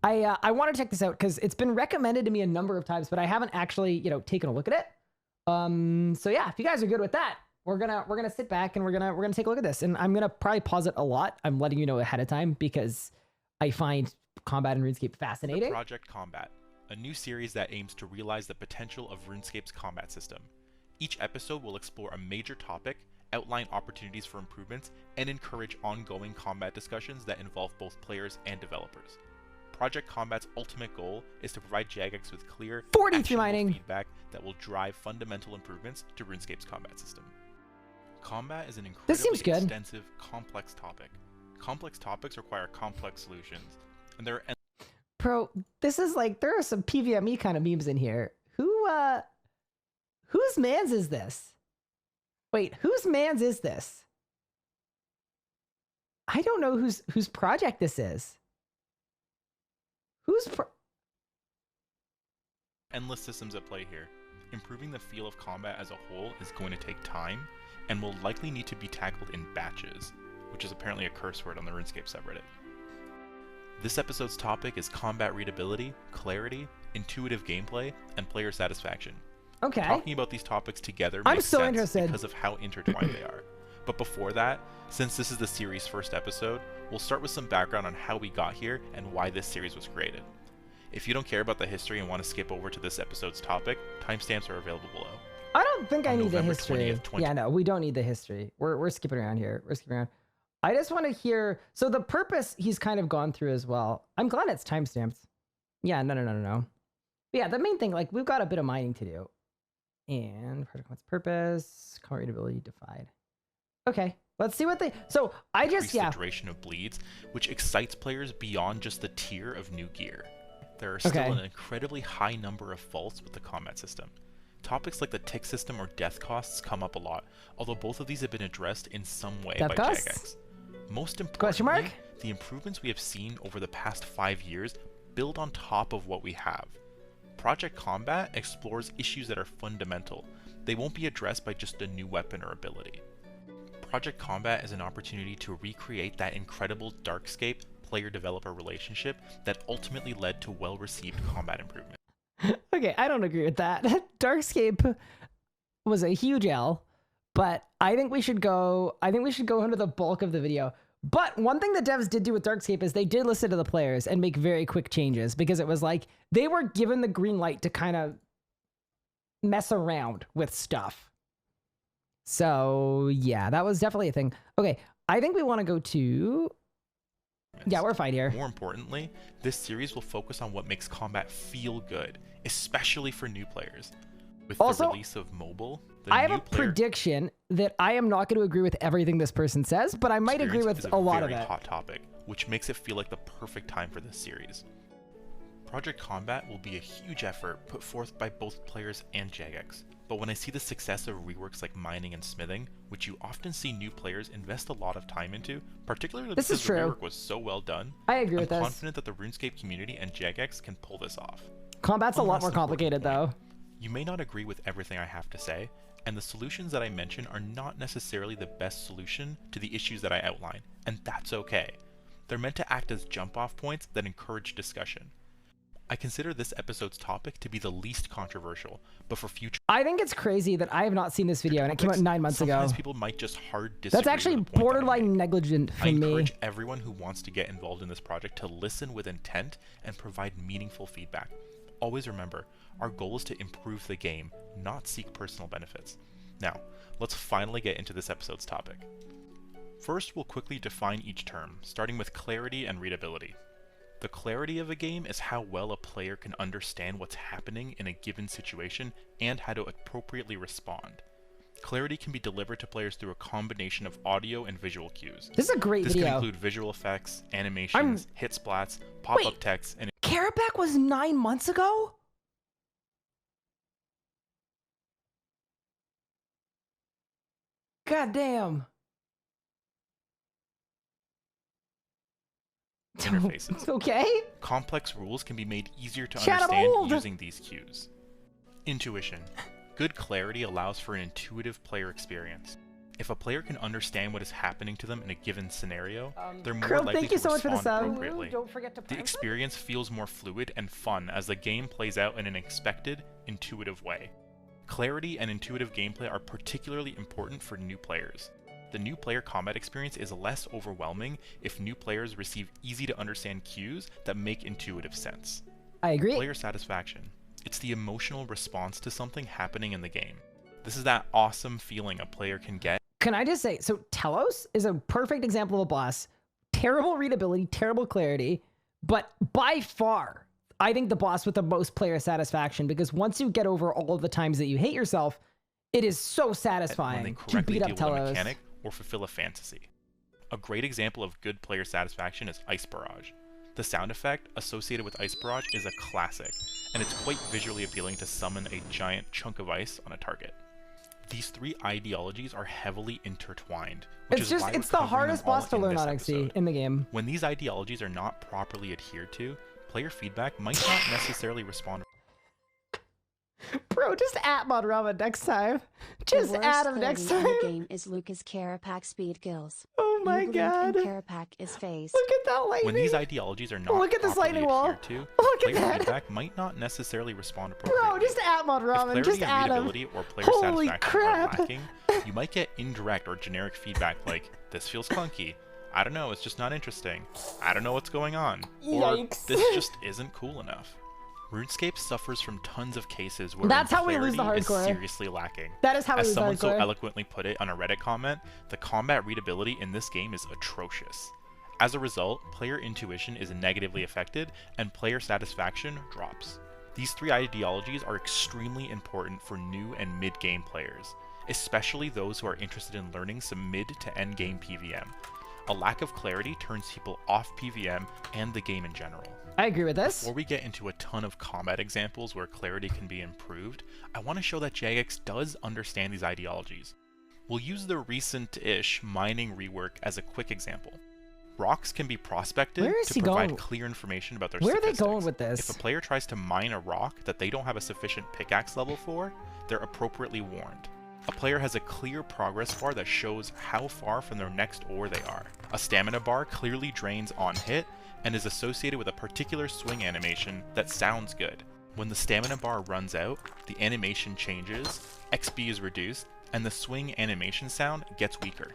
I want to check this out because it's been recommended to me a number of times, but I haven't actually, you know, taken a look at it. So yeah, if you guys are good with that, we're gonna sit back and we're gonna take a look at this, and I'm gonna probably pause it a lot. I'm letting you know ahead of time because I find combat in RuneScape fascinating. Project Combat, a new series that aims to realize the potential of RuneScape's combat system. Each episode will explore a major topic, outline opportunities for improvements, and encourage ongoing combat discussions that involve both players and developers. Project Combat's ultimate goal is to provide Jagex with clear, actionable feedback that will drive fundamental improvements to RuneScape's combat system. Combat is an incredibly extensive, complex topic. Complex topics require complex solutions, and there are Bro, this is like, there are some PvMe kind of memes in here. Whose mans is this? Wait, whose mans is this? I don't know whose project this is. Endless systems at play here. Improving the feel of combat as a whole is going to take time, and will likely need to be tackled in batches, which is apparently a curse word on the RuneScape subreddit. This episode's topic is combat readability, clarity, intuitive gameplay, and player satisfaction. Okay. Talking about these topics together makes sense because of how intertwined they are. But before that, since this is the series' first episode, we'll start with some background on how we got here and why this series was created. If you don't care about the history and want to skip over to this episode's topic, timestamps are available below. I don't think I need the history. Yeah, no, we don't need the history. We're skipping around here. We're skipping around. I just want to hear, so the purpose he's kind of gone through as well. I'm glad it's timestamps. Yeah, no. But yeah, the main thing, like, we've got a bit of mining to do. And project wants purpose, combat readability defied. Okay, let's see what they, so I just, the duration of bleeds, which excites players beyond just the tier of new gear. There are still an incredibly high number of faults with the combat system. Topics like the tick system or death costs come up a lot, although both of these have been addressed in some way by Jagex. Most importantly, the improvements we have seen over the past 5 years build on top of what we have. Project Combat explores issues that are fundamental. They won't be addressed by just a new weapon or ability. Project Combat is an opportunity to recreate that incredible Thersguy player-developer relationship that ultimately led to well-received combat improvement. Okay, I don't agree with that. Thersguy was a huge L, but I think we should go into the bulk of the video. But one thing the devs did do with Thersguy is they did listen to the players and make very quick changes, because it was like they were given the green light to kind of mess around with stuff. So yeah, that was definitely a thing. Okay, I think we want to go to... Yeah, we're fine here. More importantly, this series will focus on what makes combat feel good, especially for new players. With the release of mobile, I have a prediction that I am not going to agree with everything this person says, but I might agree with a lot of it. Very hot topic, which makes it feel like the perfect time for this series. Project Combat will be a huge effort put forth by both players and Jagex, but when I see the success of reworks like mining and smithing, which you often see new players invest a lot of time into, particularly because the rework was so well done, I agree with this. I'm confident that the RuneScape community and Jagex can pull this off. Combat's a lot more complicated though. You may not agree with everything I have to say, and the solutions that I mention are not necessarily the best solution to the issues that I outline, and that's okay. They're meant to act as jump-off points that encourage discussion. I consider this episode's topic to be the least controversial, but for future... I think it's crazy that I have not seen this video and it came out 9 months ago. Sometimes people might just hard disagree. That's actually borderline negligent for me. I encourage everyone who wants to get involved in this project to listen with intent and provide meaningful feedback. Always remember, our goal is to improve the game, not seek personal benefits. Now, let's finally get into this episode's topic. First, we'll quickly define each term, starting with clarity and readability. The clarity of a game is how well a player can understand what's happening in a given situation and how to appropriately respond. Clarity can be delivered to players through a combination of audio and visual cues. This is a great video. This can include visual effects, animations, hit splats, pop-up text, and... Karabak was 9 months ago? God damn. Interfaces. Okay. Complex rules can be made easier to understand using these cues. Intuition. Good clarity allows for an intuitive player experience. If a player can understand what is happening to them in a given scenario, they're more Krill, likely thank you to so much for the respond sub. appropriately. Don't forget to The experience feels more fluid and fun as the game plays out in an expected, intuitive way. Clarity and intuitive gameplay are particularly important for new players. The new player combat experience is less overwhelming if new players receive easy-to-understand cues that make intuitive sense. I agree. Player satisfaction. It's the emotional response to something happening in the game. This is that awesome feeling a player can get. Can I just say, so Telos is a perfect example of a boss. Terrible readability, terrible clarity, but by far, I think the boss with the most player satisfaction, because once you get over all of the times that you hate yourself, it is so satisfying when they to correctly beat up deal with Telos. a mechanic or fulfill a fantasy. A great example of good player satisfaction is Ice Barrage. The sound effect associated with Ice Barrage is a classic, and it's quite visually appealing to summon a giant chunk of ice on a target. These three ideologies are heavily intertwined, which is why It's we're the covering hardest them all boss to in learn this on XC episode. in the game. When these ideologies are not properly adhered to, player feedback might not necessarily respond. Bro, just at Monrama next time. Just at him next time. The game is Lucas Carapac speed kills. Oh my You blink god. and Carapac is phased. Look at that lightning. When these ideologies are not Look at this properly lightning wall. adhered to, Look at player that. feedback might not necessarily respond appropriately. Bro, just at If Monrama. clarity Just and at him. readability or player Holy satisfaction crap. are lacking, you might get indirect or generic feedback like, this feels clunky, I don't know, it's just not interesting, I don't know what's going on, or Yikes. this just isn't cool enough. RuneScape suffers from tons of cases where That's how we lose the clarity is hardcore. seriously lacking. That is how we As lose the someone so hardcore. eloquently put it on a Reddit comment, the combat readability in this game is atrocious. As a result, player intuition is negatively affected, and player satisfaction drops. These three ideologies are extremely important for new and mid-game players, especially those who are interested in learning some mid to end game PvM. A lack of clarity turns people off PvM and the game in general. I agree with this. Before we get into a ton of combat examples where clarity can be improved, I want to show that Jagex does understand these ideologies. We'll use the recent-ish mining rework as a quick example. Rocks can be prospected Where is to he provide going? clear information about their Where are they statistics. going with this? If a player tries to mine a rock that they don't have a sufficient pickaxe level for, they're appropriately warned. A player has a clear progress bar that shows how far from their next ore they are. A stamina bar clearly drains on hit and is associated with a particular swing animation that sounds good. When the stamina bar runs out, the animation changes, XP is reduced, and the swing animation sound gets weaker.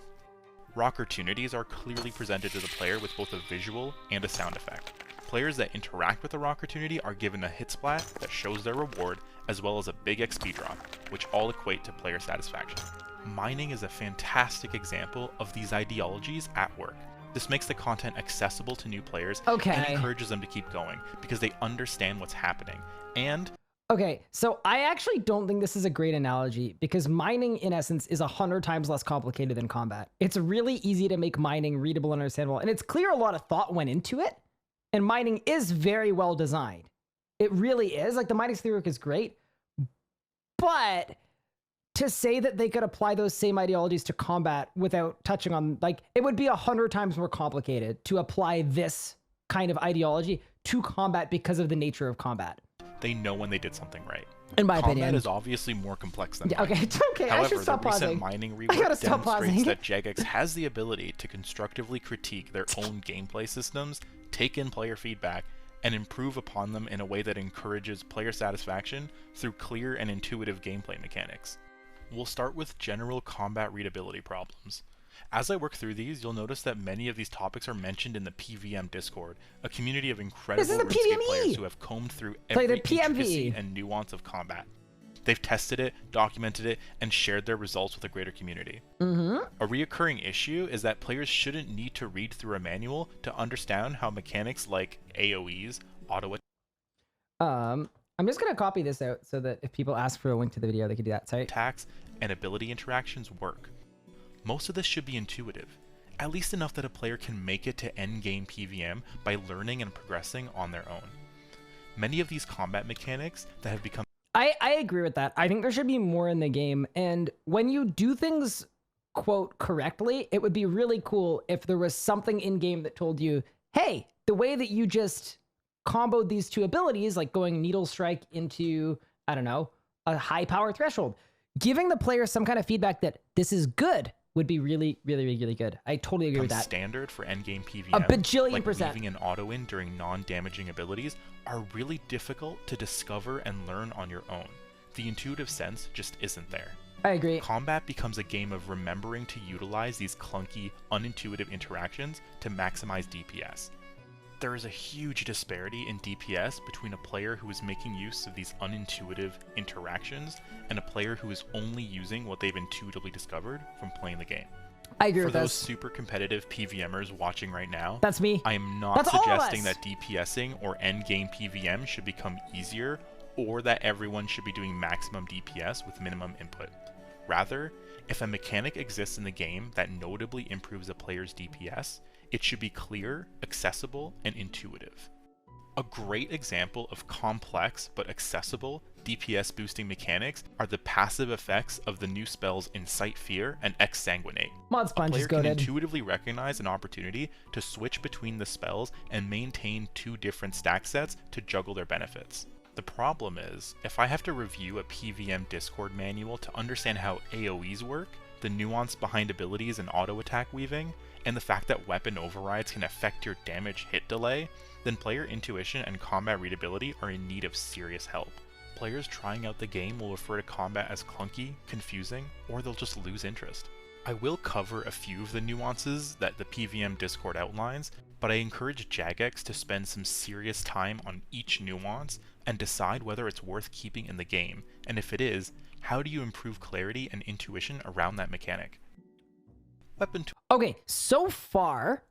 Rock opportunities are clearly presented to the player with both a visual and a sound effect. Players that interact with the rock opportunity are given a hit splat that shows their reward, as well as a big XP drop, which all equate to player satisfaction. Mining is a fantastic example of these ideologies at work. This makes the content accessible to new players and encourages them to keep going because they understand what's happening. And okay, so I actually don't think this is a great analogy because mining in essence is 100 times less complicated than combat. It's really easy to make mining readable and understandable, and it's clear a lot of thought went into it, and mining is very well designed. It really is. Like, the mining theory is great, but to say that they could apply those same ideologies to combat without touching on, like, it would be 100 times more complicated to apply this kind of ideology to combat because of the nature of combat. they know when they did something right. In my Combat opinion. is obviously more complex than Yeah, mining. okay, it's okay. I However, should stop the recent pausing. mining I gotta rework stop demonstrates pausing. that Jagex has the ability to constructively critique their own gameplay systems, take in player feedback, and improve upon them in a way that encourages player satisfaction through clear and intuitive gameplay mechanics. We'll start with general combat readability problems. As I work through these, you'll notice that many of these topics are mentioned in the PVM Discord, a community of incredible This is the RuneScape PVME! players who have combed through Play every the PMV. intricacy and nuance of combat. They've tested it, documented it, and shared their results with a greater community. A reoccurring issue is that players shouldn't need to read through a manual to understand how mechanics like AoEs, auto I'm just gonna copy this out so that if people ask for a link to the video, they can do that. Sorry. attacks, and ability interactions work. Most of this should be intuitive, at least enough that a player can make it to endgame PVM by learning and progressing on their own. Many of these combat mechanics that have become I agree with that. I think there should be more in the game. And when you do things, quote, correctly, it would be really cool if there was something in game that told you, hey, the way that you just comboed these two abilities, like going Needle Strike into, I don't know, a high power threshold, giving the player some kind of feedback that this is good. would be really, really, really, really good. I totally agree with that. Standard for endgame PvM, A bajillion like percent. leaving an auto-in during non-damaging abilities, are really difficult to discover and learn on your own. The intuitive sense just isn't there. I agree. Combat becomes a game of remembering to utilize these clunky, unintuitive interactions to maximize DPS. There is a huge disparity in DPS between a player who is making use of these unintuitive interactions and a player who is only using what they've intuitively discovered from playing the game. I agree For with those this. super competitive PVMers watching right now, That's me. I am not That's all of suggesting us. that DPSing or endgame PVM should become easier or that everyone should be doing maximum DPS with minimum input. Rather, if a mechanic exists in the game that notably improves a player's DPS, it should be clear, accessible, and intuitive. A great example of complex but accessible DPS boosting mechanics are the passive effects of the new spells Incite Fear and Exsanguinate. Mod A Sponge player is can goated. intuitively recognize an opportunity to switch between the spells and maintain two different stack sets to juggle their benefits. The problem is, if I have to review a PVM Discord manual to understand how AoEs work, the nuance behind abilities and auto attack weaving, and the fact that weapon overrides can affect your damage hit delay, then player intuition and combat readability are in need of serious help. Players trying out the game will refer to combat as clunky, confusing, or they'll just lose interest. I will cover a few of the nuances that the PVM Discord outlines, but I encourage Jagex to spend some serious time on each nuance and decide whether it's worth keeping in the game, and if it is, how do you improve clarity and intuition around that mechanic? Weapon Okay, so far,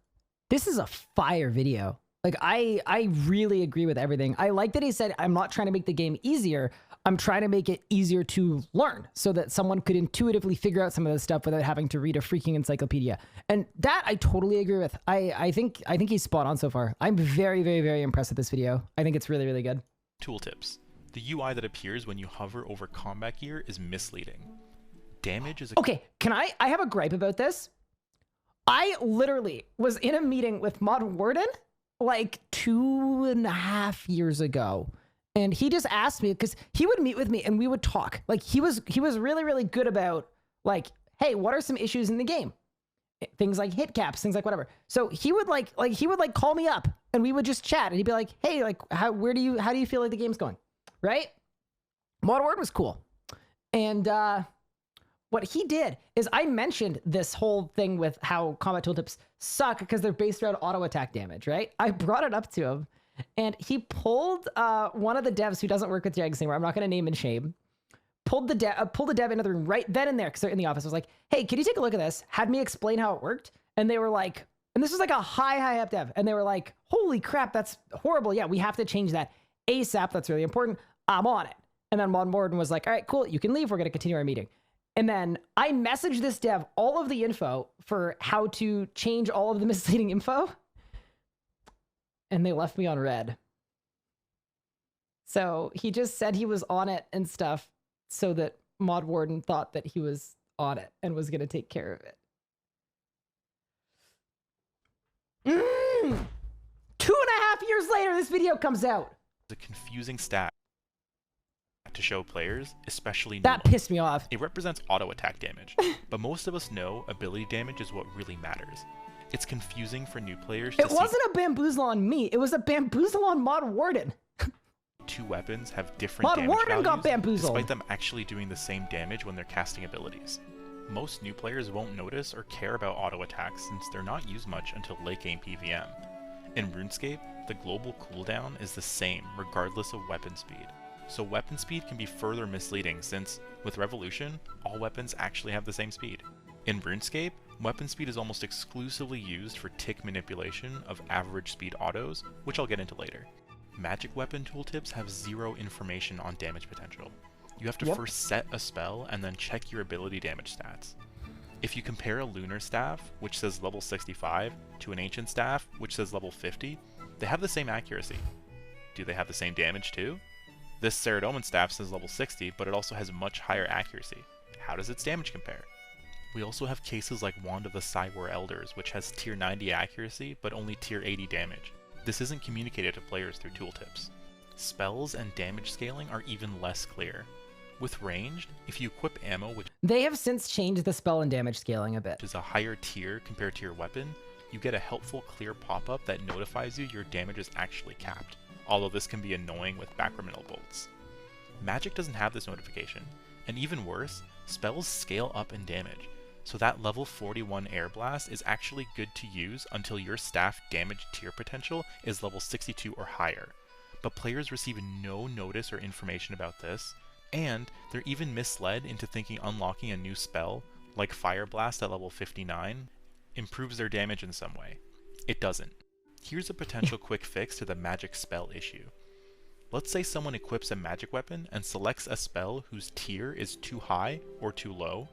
this is a fire video. Like, I really agree with everything. I like that he said, I'm not trying to make the game easier. I'm trying to make it easier to learn so that someone could intuitively figure out some of this stuff without having to read a freaking encyclopedia. And that I totally agree with. I think he's spot on so far. I'm very, very, very impressed with this video. I think it's really, really good. tooltips. The UI that appears when you hover over combat gear is misleading. Damage is a Okay, I have a gripe about this. I literally was in a meeting with Mod Warden like 2.5 years ago. And he just asked me, because he would meet with me and we would talk. Like he was really, really good about like, hey, what are some issues in the game? Things like hit caps, things like whatever. So he would call me up and we would just chat and he'd be like, hey, like how do you feel like the game's going? Right? Mod Warden was cool. And what he did is I mentioned this whole thing with how combat tooltips suck because they're based around auto attack damage, right? I brought it up to him and he pulled one of the devs who doesn't work with Jags anymore. I'm not going to name and shame. Pulled the dev into the room right then and there because they're in the office. I was like, hey, can you take a look at this? Had me explain how it worked. And they were like, and this was like a high up dev. And they were like, holy crap, that's horrible. Yeah, we have to change that ASAP. That's really important. I'm on it. And then Mod Warden was like, all right, cool. You can leave. We're going to continue our meeting. And then I messaged this dev all of the info for how to change all of the misleading info. And they left me on red. So he just said he was on it and stuff so that Mod Warden thought that he was on it and was going to take care of it. 2.5 years later, this video comes out. a confusing stat to show players, especially new That ones. pissed me off. It represents auto attack damage, but most of us know ability damage is what really matters. It's confusing for new players to It wasn't a bamboozle on me. It was a bamboozle on Mod Warden. two weapons have different Mod damage Warden values, got bamboozled. despite them actually doing the same damage when they're casting abilities. Most new players won't notice or care about auto attacks since they're not used much until late game PvM. In RuneScape, the global cooldown is the same regardless of weapon speed. So weapon speed can be further misleading since, with Revolution, all weapons actually have the same speed. In RuneScape, weapon speed is almost exclusively used for tick manipulation of average speed autos, which I'll get into later. Magic weapon tooltips have zero information on damage potential. You have to first set a spell and then check your ability damage stats. If you compare a lunar staff, which says level 65, to an ancient staff, which says level 50, they have the same accuracy. Do they have the same damage too? This Ceradoman staff says level 60, but it also has much higher accuracy. How does its damage compare? We also have cases like Wand of the Cywar Elders, which has tier 90 accuracy, but only tier 80 damage. This isn't communicated to players through tooltips. Spells and damage scaling are even less clear. With ranged, if you equip ammo, which They have since changed the spell and damage scaling a bit. is a higher tier compared to your weapon, you get a helpful clear pop-up that notifies you your damage is actually capped, although this can be annoying with backrominal bolts. Magic doesn't have this notification, and even worse, spells scale up in damage, so that level 41 Air Blast is actually good to use until your staff damage tier potential is level 62 or higher, but players receive no notice or information about this, and they're even misled into thinking unlocking a new spell, like Fire Blast at level 59, improves their damage in some way. It doesn't. Here's a potential quick fix to the magic spell issue. Let's say someone equips a magic weapon and selects a spell whose tier is too high or too low.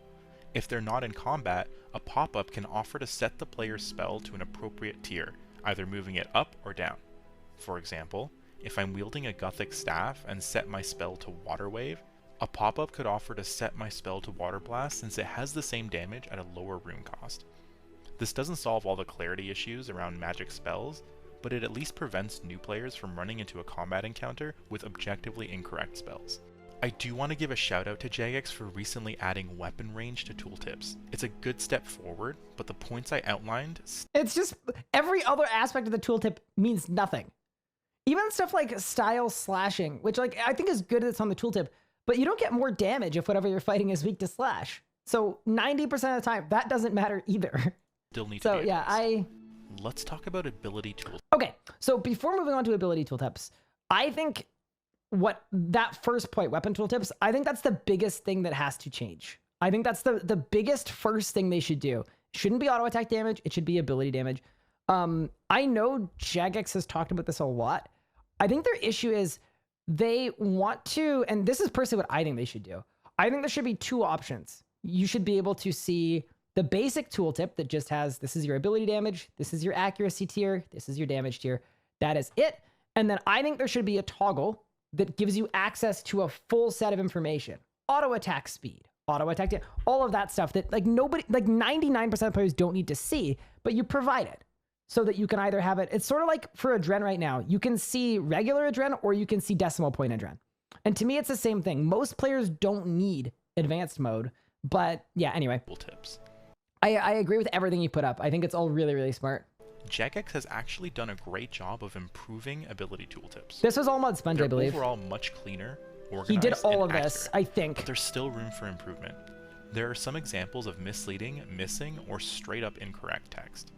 If they're not in combat, a pop-up can offer to set the player's spell to an appropriate tier, either moving it up or down. For example, if I'm wielding a Gothic staff and set my spell to Water Wave, a pop-up could offer to set my spell to Water Blast since it has the same damage at a lower rune cost. This doesn't solve all the clarity issues around magic spells, but it at least prevents new players from running into a combat encounter with objectively incorrect spells. I do want to give a shout out to Jagex for recently adding weapon range to tooltips. It's a good step forward, but the points I outlined... It's just every other aspect of the tooltip means nothing. Even stuff like style slashing, which like I think is good that's on the tooltip, but you don't get more damage if whatever you're fighting is weak to slash. So 90% of the time, that doesn't matter either. Still need So to be yeah, addressed. Let's talk about ability tools. Okay, so before moving on to ability tooltips, I think what that first point, weapon tooltips, I think that's the biggest thing that has to change. I think that's the biggest first thing they should do. It shouldn't be auto attack damage, it should be ability damage. I know Jagex has talked about this a lot. I think their issue is they want to, and this is personally what I think they should do. I think there should be two options. You should be able to see the basic tooltip that just has, this is your ability damage, this is your accuracy tier, this is your damage tier. That is it. And then I think there should be a toggle that gives you access to a full set of information. Auto attack speed, auto attack, all of that stuff that like nobody, like 99% of players don't need to see, but you provide it so that you can either have it. It's sort of like for Adren right now, you can see regular Adren or you can see decimal point Adren. And to me, it's the same thing. Most players don't need advanced mode, but yeah, anyway. Tips. I agree with everything you put up. I think it's all really, really smart. Jagex has actually done a great job of improving ability tooltips. This was all Mod Sponge, I believe. They're overall much cleaner, organized, He did all of and this, accurate, I think. but there's still room for improvement. There are some examples of misleading, missing, or straight up incorrect text.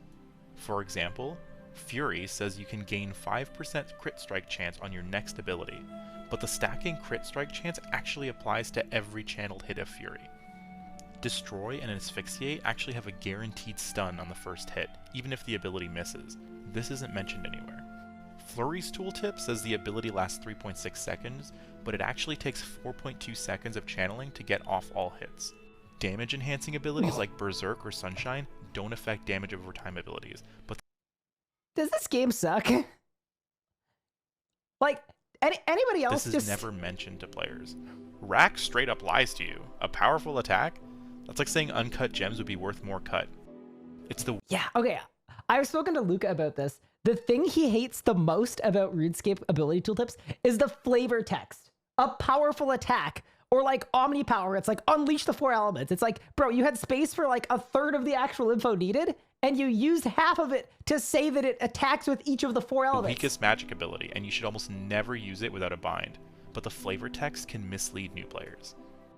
For example, Fury says you can gain 5% crit strike chance on your next ability, but the stacking crit strike chance actually applies to every channeled hit of Fury. Destroy and Asphyxiate actually have a guaranteed stun on the first hit, even if the ability misses. This isn't mentioned anywhere. Flurry's tooltip says the ability lasts 3.6 seconds, but it actually takes 4.2 seconds of channeling to get off all hits. Damage enhancing abilities like Berserk or Sunshine don't affect damage over time abilities, but Does this game suck? Like, anybody else this is just... never mentioned to players. Rack straight up lies to you. A powerful attack? That's like saying uncut gems would be worth more cut. It's the... Yeah, okay. I've spoken to Luca about this. The thing he hates the most about RuneScape ability tooltips is the flavor text. A powerful attack, or like Omnipower, it's like unleash the 4 elements. It's like, bro, you had space for like a third of the actual info needed, and you used half of it to say that it attacks with each of the 4 elements. The weakest magic ability, and you should almost never use it without a bind. But the flavor text can mislead new players.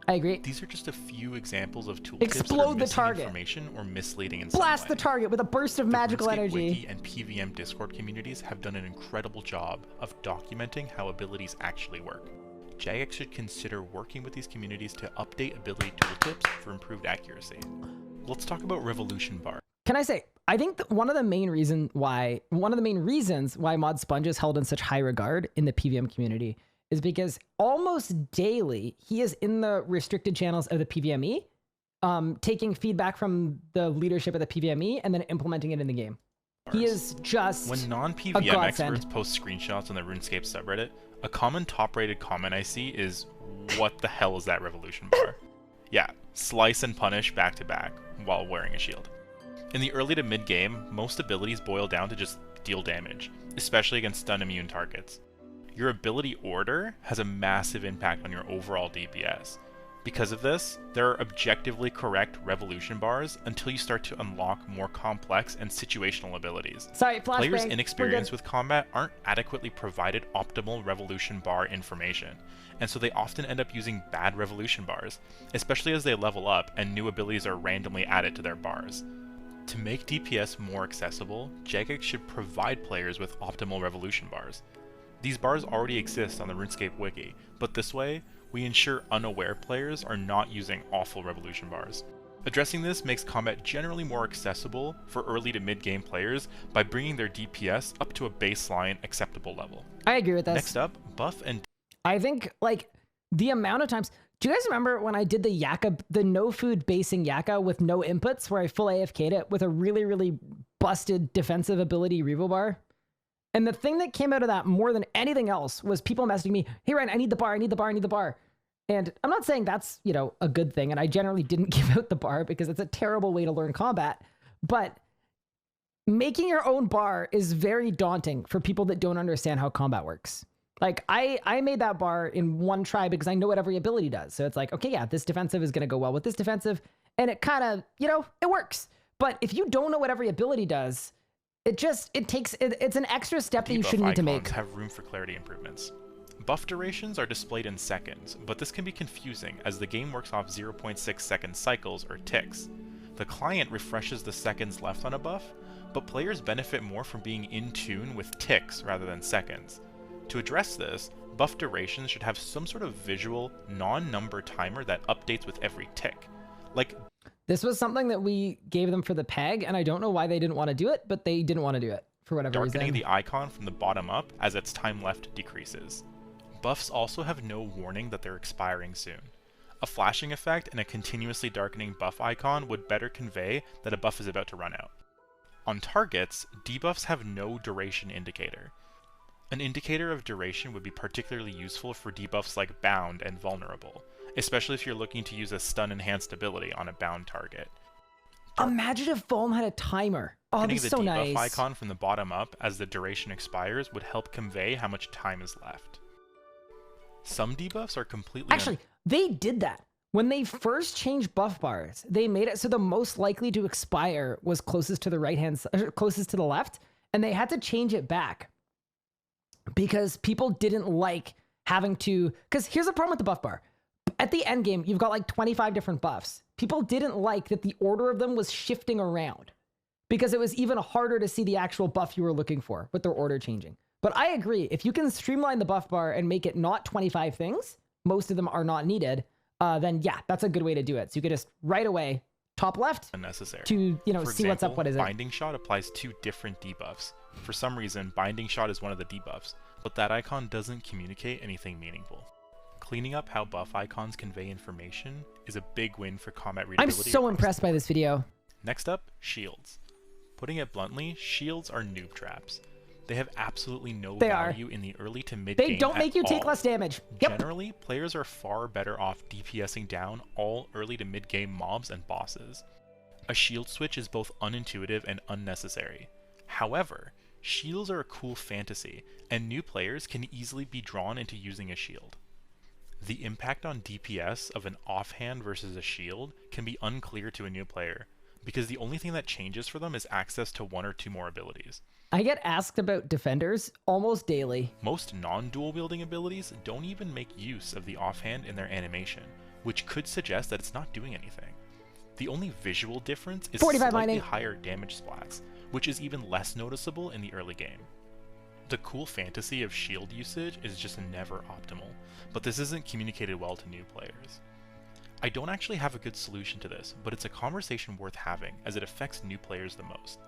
I agree. These are just a few examples of tooltips Explode that are the missing target. information or misleading in some Blast way. the target with a burst of magical RuneScape energy. Wiki and PVM Discord communities have done an incredible job of documenting how abilities actually work. Jagex should consider working with these communities to update ability tooltips for improved accuracy. Let's talk about Revolution Bar. Can I say, I think that one of the main reasons why Mod Sponge is held in such high regard in the PVM community is because almost daily he is in the restricted channels of the PVME, taking feedback from the leadership of the PVME and then implementing it in the game. He is just when a non-PVM godsend. experts post screenshots on the RuneScape subreddit, a common top-rated comment I see is, "What the hell is that Revolution Bar?" Yeah, slice and punish back to back while wearing a shield. In the early to mid game, most abilities boil down to just deal damage, especially against stun immune targets. Your ability order has a massive impact on your overall DPS, Because of this, there are objectively correct revolution bars until you start to unlock more complex and situational abilities. Sorry, flashbang. Players inexperienced with combat aren't adequately provided optimal revolution bar information, and so they often end up using bad revolution bars, especially as they level up and new abilities are randomly added to their bars. To make DPS more accessible, Jagex should provide players with optimal revolution bars. These bars already exist on the RuneScape wiki, but this way, we ensure unaware players are not using awful revolution bars. Addressing this makes combat generally more accessible for early to mid-game players by bringing their DPS up to a baseline acceptable level. I agree with this. Next up, buff and... I think, like, the amount of times... Do you guys remember when I did the Yaka, the no food basing Yaka with no inputs, where I full AFK'd it with a really, really busted defensive ability Revo bar? And the thing that came out of that more than anything else was people messaging me, hey Ryan, I need the bar, I need the bar, I need the bar. And I'm not saying that's, you know, a good thing. And I generally didn't give out the bar because it's a terrible way to learn combat. But making your own bar is very daunting for people that don't understand how combat works. Like I made that bar in one try because I know what every ability does. So it's like, okay, yeah, this defensive is going to go well with this defensive. And it kind of, you know, it works. But if you don't know what every ability does, it's an extra step that you shouldn't need to make. Have room for clarity improvements. Buff durations are displayed in seconds, but this can be confusing as the game works off 0.6 second cycles or ticks. The client refreshes the seconds left on a buff, but players benefit more from being in tune with ticks rather than seconds. To address this, buff durations should have some sort of visual, non-number timer that updates with every tick. Like, this was something that we gave them for the PEG, and I don't know why they didn't want to do it, but they didn't want to do it for whatever reason. Darkening the icon from the bottom up as its time left decreases. Buffs also have no warning that they're expiring soon. A flashing effect and a continuously darkening buff icon would better convey that a buff is about to run out. On targets, debuffs have no duration indicator. An indicator of duration would be particularly useful for debuffs like Bound and Vulnerable, especially if you're looking to use a stun-enhanced ability on a bound target. Imagine if Foam had a timer. Oh, that'd be so nice. The debuff icon from the bottom up as the duration expires would help convey how much time is left. Some debuffs are completely... Actually, they did that. When they first changed buff bars, they made it so the most likely to expire was closest to the right-hand side, closest to the left, and they had to change it back because people didn't like having to... Because here's the problem with the buff bar. At the end game, you've got like 25 different buffs. People didn't like that the order of them was shifting around because it was even harder to see the actual buff you were looking for with their order changing. But I agree, if you can streamline the buff bar and make it not 25 things, most of them are not needed, then yeah, that's a good way to do it. So you could just right away, top left, unnecessary. To, you know, For see example, what's up, what is it. Binding Shot applies 2 different debuffs. For some reason, Binding Shot is one of the debuffs, but that icon doesn't communicate anything meaningful. Cleaning up how buff icons convey information is a big win for combat readability. I'm so impressed by this video. Next up, shields. Putting it bluntly, shields are noob traps. They have absolutely no value in the early to mid game. They don't make you take less damage. Yep. Generally, players are far better off DPSing down all early to mid game mobs and bosses. A shield switch is both unintuitive and unnecessary. However, shields are a cool fantasy, and new players can easily be drawn into using a shield. The impact on DPS of an offhand versus a shield can be unclear to a new player, because the only thing that changes for them is access to 1 or 2 more abilities. I get asked about defenders almost daily. Most non-dual wielding abilities don't even make use of the offhand in their animation, which could suggest that it's not doing anything. The only visual difference is slightly higher damage splats, which is even less noticeable in the early game. The cool fantasy of shield usage is just never optimal, but this isn't communicated well to new players. I don't actually have a good solution to this, but it's a conversation worth having as it affects new players the most.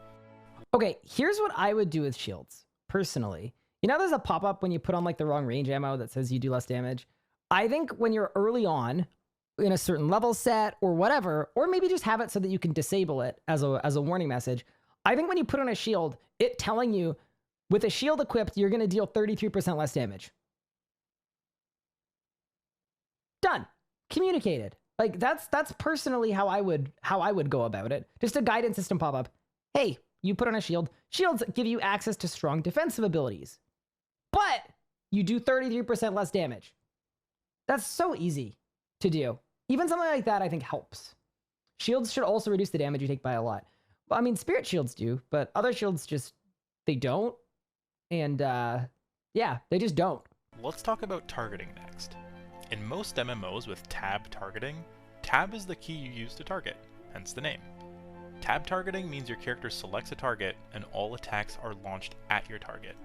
Okay, here's what I would do with shields, personally. You know there's a pop-up when you put on like the wrong range ammo that says you do less damage? I think when you're early on in a certain level set or whatever, or maybe just have it so that you can disable it as a warning message, I think when you put on a shield, it telling you with a shield equipped, you're going to deal 33% less damage. Done. Communicated. Like that's personally how I would go about it. Just a guidance system pop-up. Hey, you put on a shield. Shields give you access to strong defensive abilities, but you do 33% less damage. That's so easy to do. Even something like that, I think, helps. Shields should also reduce the damage you take by a lot. Well, I mean, spirit shields do, but other shields just, they don't. And yeah, they just don't. Let's talk about targeting next. In most MMOs with tab targeting, tab is the key you use to target, hence the name. Tab targeting means your character selects a target and all attacks are launched at your target.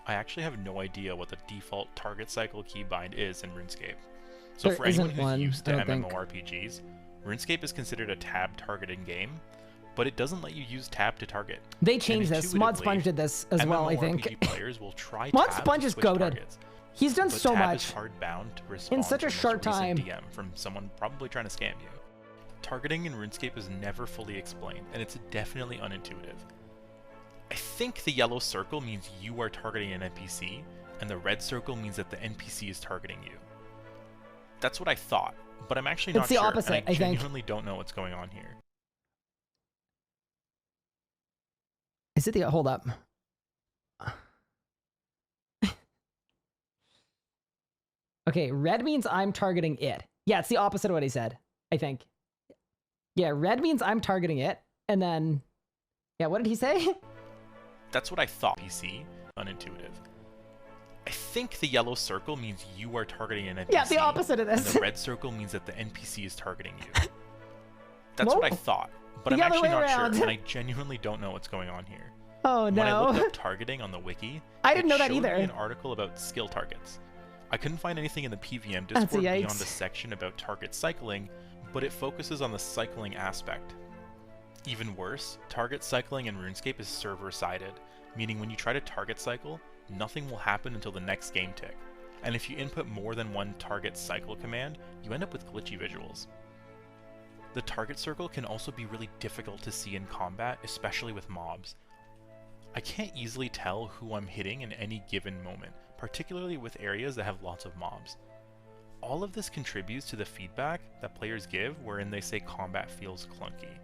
I actually have no idea what the default target cycle keybind is in RuneScape. So There for anyone isn't who's one, used to I don't think. MMORPGs, RuneScape is considered a tab targeting game, but it doesn't let you use tab to target. They changed this. Mod Sponge did this as well, I think. MMORPG players will try Mod tab Sponge to is switch goated. targets, He's done but so tab much is hard bound to respond in such a to the short most recent time. DM from someone probably trying to scam you. Targeting in RuneScape is never fully explained, and it's definitely unintuitive. I think the yellow circle means you are targeting an NPC, and the red circle means that the NPC is targeting you. That's what I thought, but I'm actually not It's the sure, opposite, and I I think. genuinely don't know what's going on here. Is it the, hold up. Okay, red means I'm targeting it. Yeah, it's the opposite of what he said, I think. Yeah, red means I'm targeting it, and then, yeah, what did he say? That's what I thought. PC, unintuitive. I think the yellow circle means you are targeting an NPC. Yeah, the opposite of And this. the red circle means that the NPC is targeting you. That's Whoa. what I thought, but The I'm other actually way not around. sure, and I genuinely don't know what's going on here. Oh When I looked no. up targeting on the wiki, I didn't know that it showed me either. an article about skill targets. I couldn't find anything in the PVM That's a Discord beyond yikes. the section about target cycling, but it focuses on the cycling aspect. Even worse, target cycling in RuneScape is server-sided, meaning when you try to target cycle, nothing will happen until the next game tick. And if you input more than one target cycle command, you end up with glitchy visuals. The target circle can also be really difficult to see in combat, especially with mobs. I can't easily tell who I'm hitting in any given moment, particularly with areas that have lots of mobs. All of this contributes to the feedback that players give wherein they say combat feels clunky.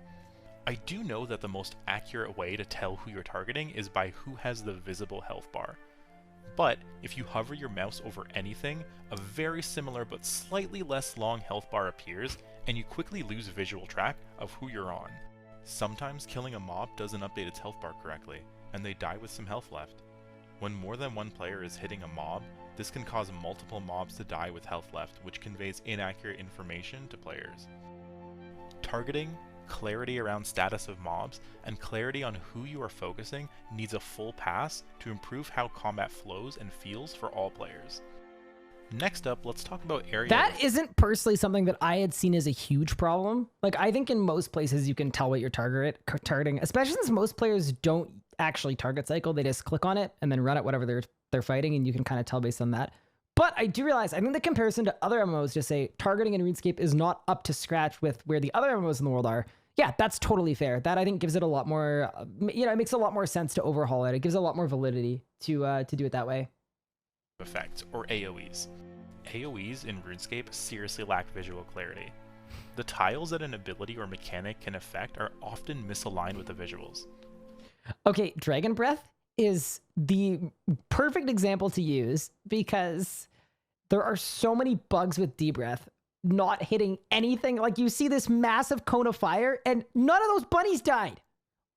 I do know that the most accurate way to tell who you're targeting is by who has the visible health bar. But if you hover your mouse over anything, a very similar but slightly less long health bar appears, and you quickly lose visual track of who you're on. Sometimes killing a mob doesn't update its health bar correctly, and they die with some health left. When more than one player is hitting a mob, this can cause multiple mobs to die with health left, which conveys inaccurate information to players. Targeting, clarity around status of mobs, and clarity on who you are focusing needs a full pass to improve how combat flows and feels for all players. Next up, let's talk about area. That isn't personally something that I had seen as a huge problem. Like, I think in most places you can tell what you're targeting, especially since most players don't actually target cycle. They just click on it and then run at whatever they're fighting, and you can kind of tell based on that. But I do realize, I think the comparison to other MMOs, just say targeting in RuneScape is not up to scratch with where the other MMOs in the world are. Yeah, that's totally fair. That I think gives it a lot more, it makes a lot more sense to overhaul it. It gives a lot more validity to do it that way. effects, or AoEs. AoEs in RuneScape seriously lack visual clarity. The tiles that an ability or mechanic can affect are often misaligned with the visuals. Okay, Dragon Breath is the perfect example to use because there are so many bugs with D-Breath not hitting anything. Like, you see this massive cone of fire and none of those bunnies died.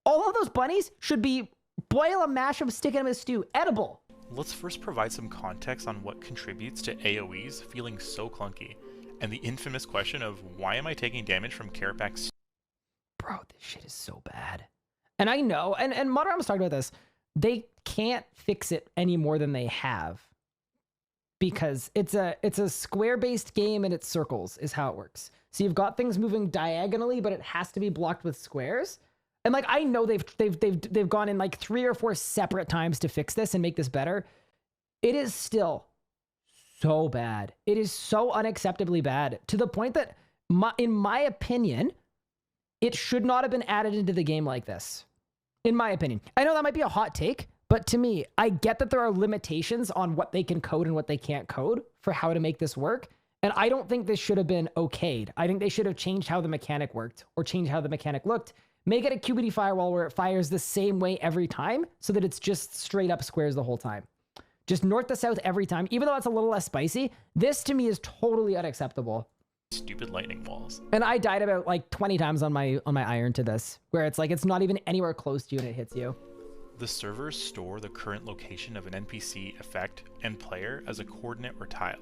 All of those bunnies should be boil them, mash them, stick them in a stew, edible. Let's first provide some context on what contributes to AoEs feeling so clunky, and the infamous question of why am I taking damage from Carapac's. Bro, this shit is so bad. And I know, and Mudram's talked about this, they can't fix it any more than they have. Because it's a square-based game and it's circles is how it works. So you've got things moving diagonally, but it has to be blocked with squares. And like, I know they've gone in like 3 or 4 separate times to fix this and make this better. It is still so bad. It is so unacceptably bad to the point that, in my opinion, it should not have been added into the game like this. In my opinion. I know that might be a hot take, but to me, I get that there are limitations on what they can code and what they can't code for how to make this work. And I don't think this should have been okayed. I think they should have changed how the mechanic worked or changed how the mechanic looked. Make it a QBD firewall where it fires the same way every time so that it's just straight up squares the whole time. Just north to south every time, even though it's a little less spicy. This to me is totally unacceptable. stupid lightning walls. And I died about like 20 times on my iron to this, where it's like it's not even anywhere close to you and it hits you. The servers store the current location of an NPC, effect, and player as a coordinate or tile.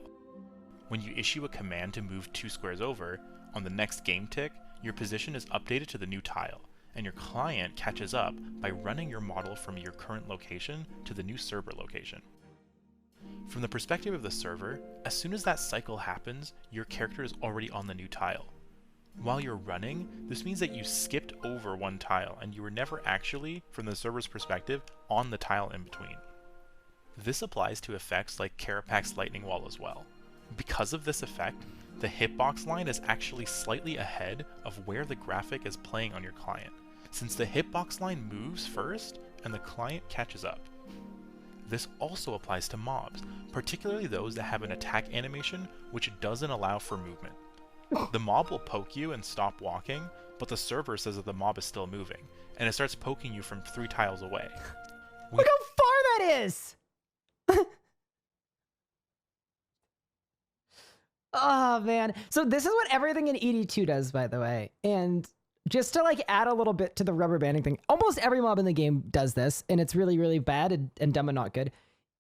When you issue a command to move 2 squares over, on the next game tick, your position is updated to the new tile, and your client catches up by running your model from your current location to the new server location. From the perspective of the server, as soon as that cycle happens, your character is already on the new tile. While you're running, this means that you skipped over one tile and you were never actually, from the server's perspective, on the tile in between. This applies to effects like Karapak's lightning wall as well. Because of this effect, the hitbox line is actually slightly ahead of where the graphic is playing on your client, since the hitbox line moves first and the client catches up. This also applies to mobs, particularly those that have an attack animation which doesn't allow for movement. The mob will poke you and stop walking, but the server says that the mob is still moving, and it starts poking you from 3 tiles away. Look how far that is! Oh man. So this is what everything in ED2 does, by the way. And just to like add a little bit to the rubber banding thing, almost every mob in the game does this, and it's really, really bad and dumb and not good.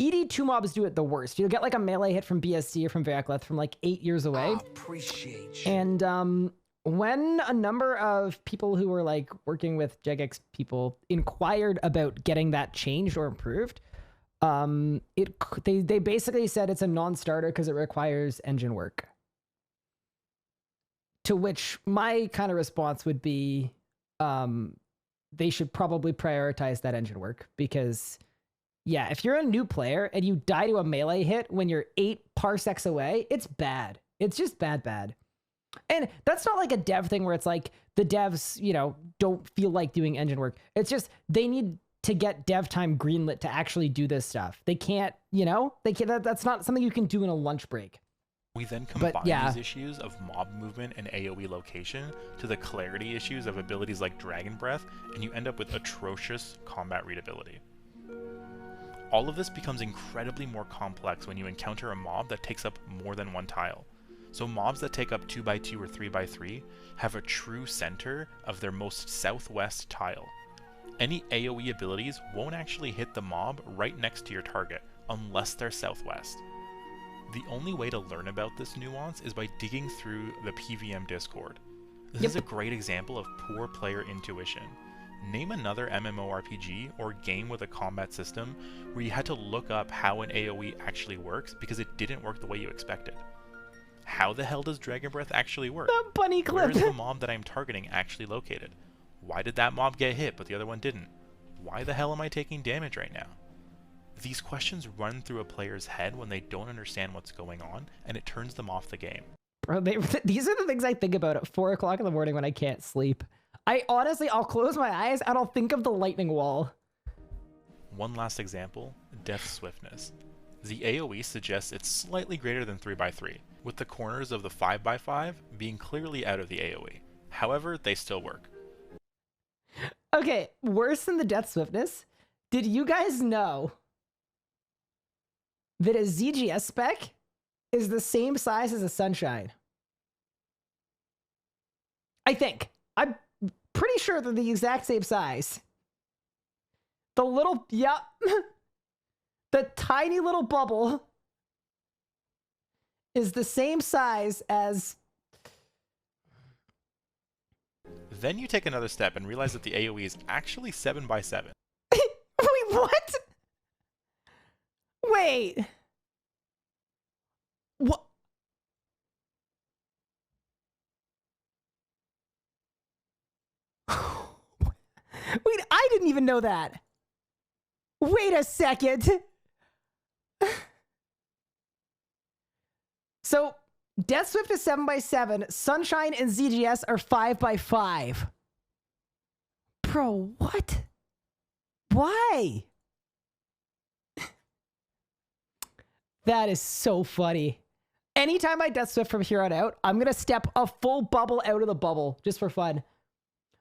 ED2 mobs do it the worst. You'll get like a melee hit from BSC or from Verakleth from like 8 years away. Appreciate you. And when a number of people who were like working with Jagex people inquired about getting that changed or improved, they basically said it's a non-starter because it requires engine work. To which my kind of response would be, they should probably prioritize that engine work, because yeah, if you're a new player and you die to a melee hit when you're 8 parsecs away, it's bad. It's just bad. And that's not like a dev thing where it's like the devs, you know, don't feel like doing engine work. It's just they need to get dev time greenlit to actually do this stuff. They can't, you know, they can't. That's not something you can do in a lunch break. We then combine these issues of mob movement and AoE location to the clarity issues of abilities like Dragon Breath, and you end up with atrocious combat readability. All of this becomes incredibly more complex when you encounter a mob that takes up more than one tile. So mobs that take up 2x2 or 3x3 have a true center of their most southwest tile. Any AoE abilities won't actually hit the mob right next to your target unless they're southwest. The only way to learn about this nuance is by digging through the PVM Discord. This is a great example of poor player intuition. Name another MMORPG or game with a combat system where you had to look up how an AoE actually works because it didn't work the way you expected. How the hell does Dragon Breath actually work? The bunny clip. Where is the mob that I'm targeting actually located? Why did that mob get hit but the other one didn't? Why the hell am I taking damage right now? These questions run through a player's head when they don't understand what's going on, and it turns them off the game. Bro, these are the things I think about at 4 o'clock in the morning when I can't sleep. I'll close my eyes and I'll think of the lightning wall. One last example, Death Swiftness. The AoE suggests it's slightly greater than 3x3, with the corners of the 5x5 being clearly out of the AoE. However, they still work. Okay, worse than the Death Swiftness, did you guys know that a ZGS spec is the same size as a Sunshine? I think. I'm pretty sure they're the exact same size. The little, the tiny little bubble is the same size as... Then you take another step and realize that the AoE is actually 7x7. Wait, what? Wait. What? Wait, I didn't even know that. Wait a second. So, Death Swift is 7x7. Sunshine and ZGS are 5x5. Bro, what? Why? That is so funny. Anytime I Death Swift from here on out, I'm going to step a full bubble out of the bubble just for fun.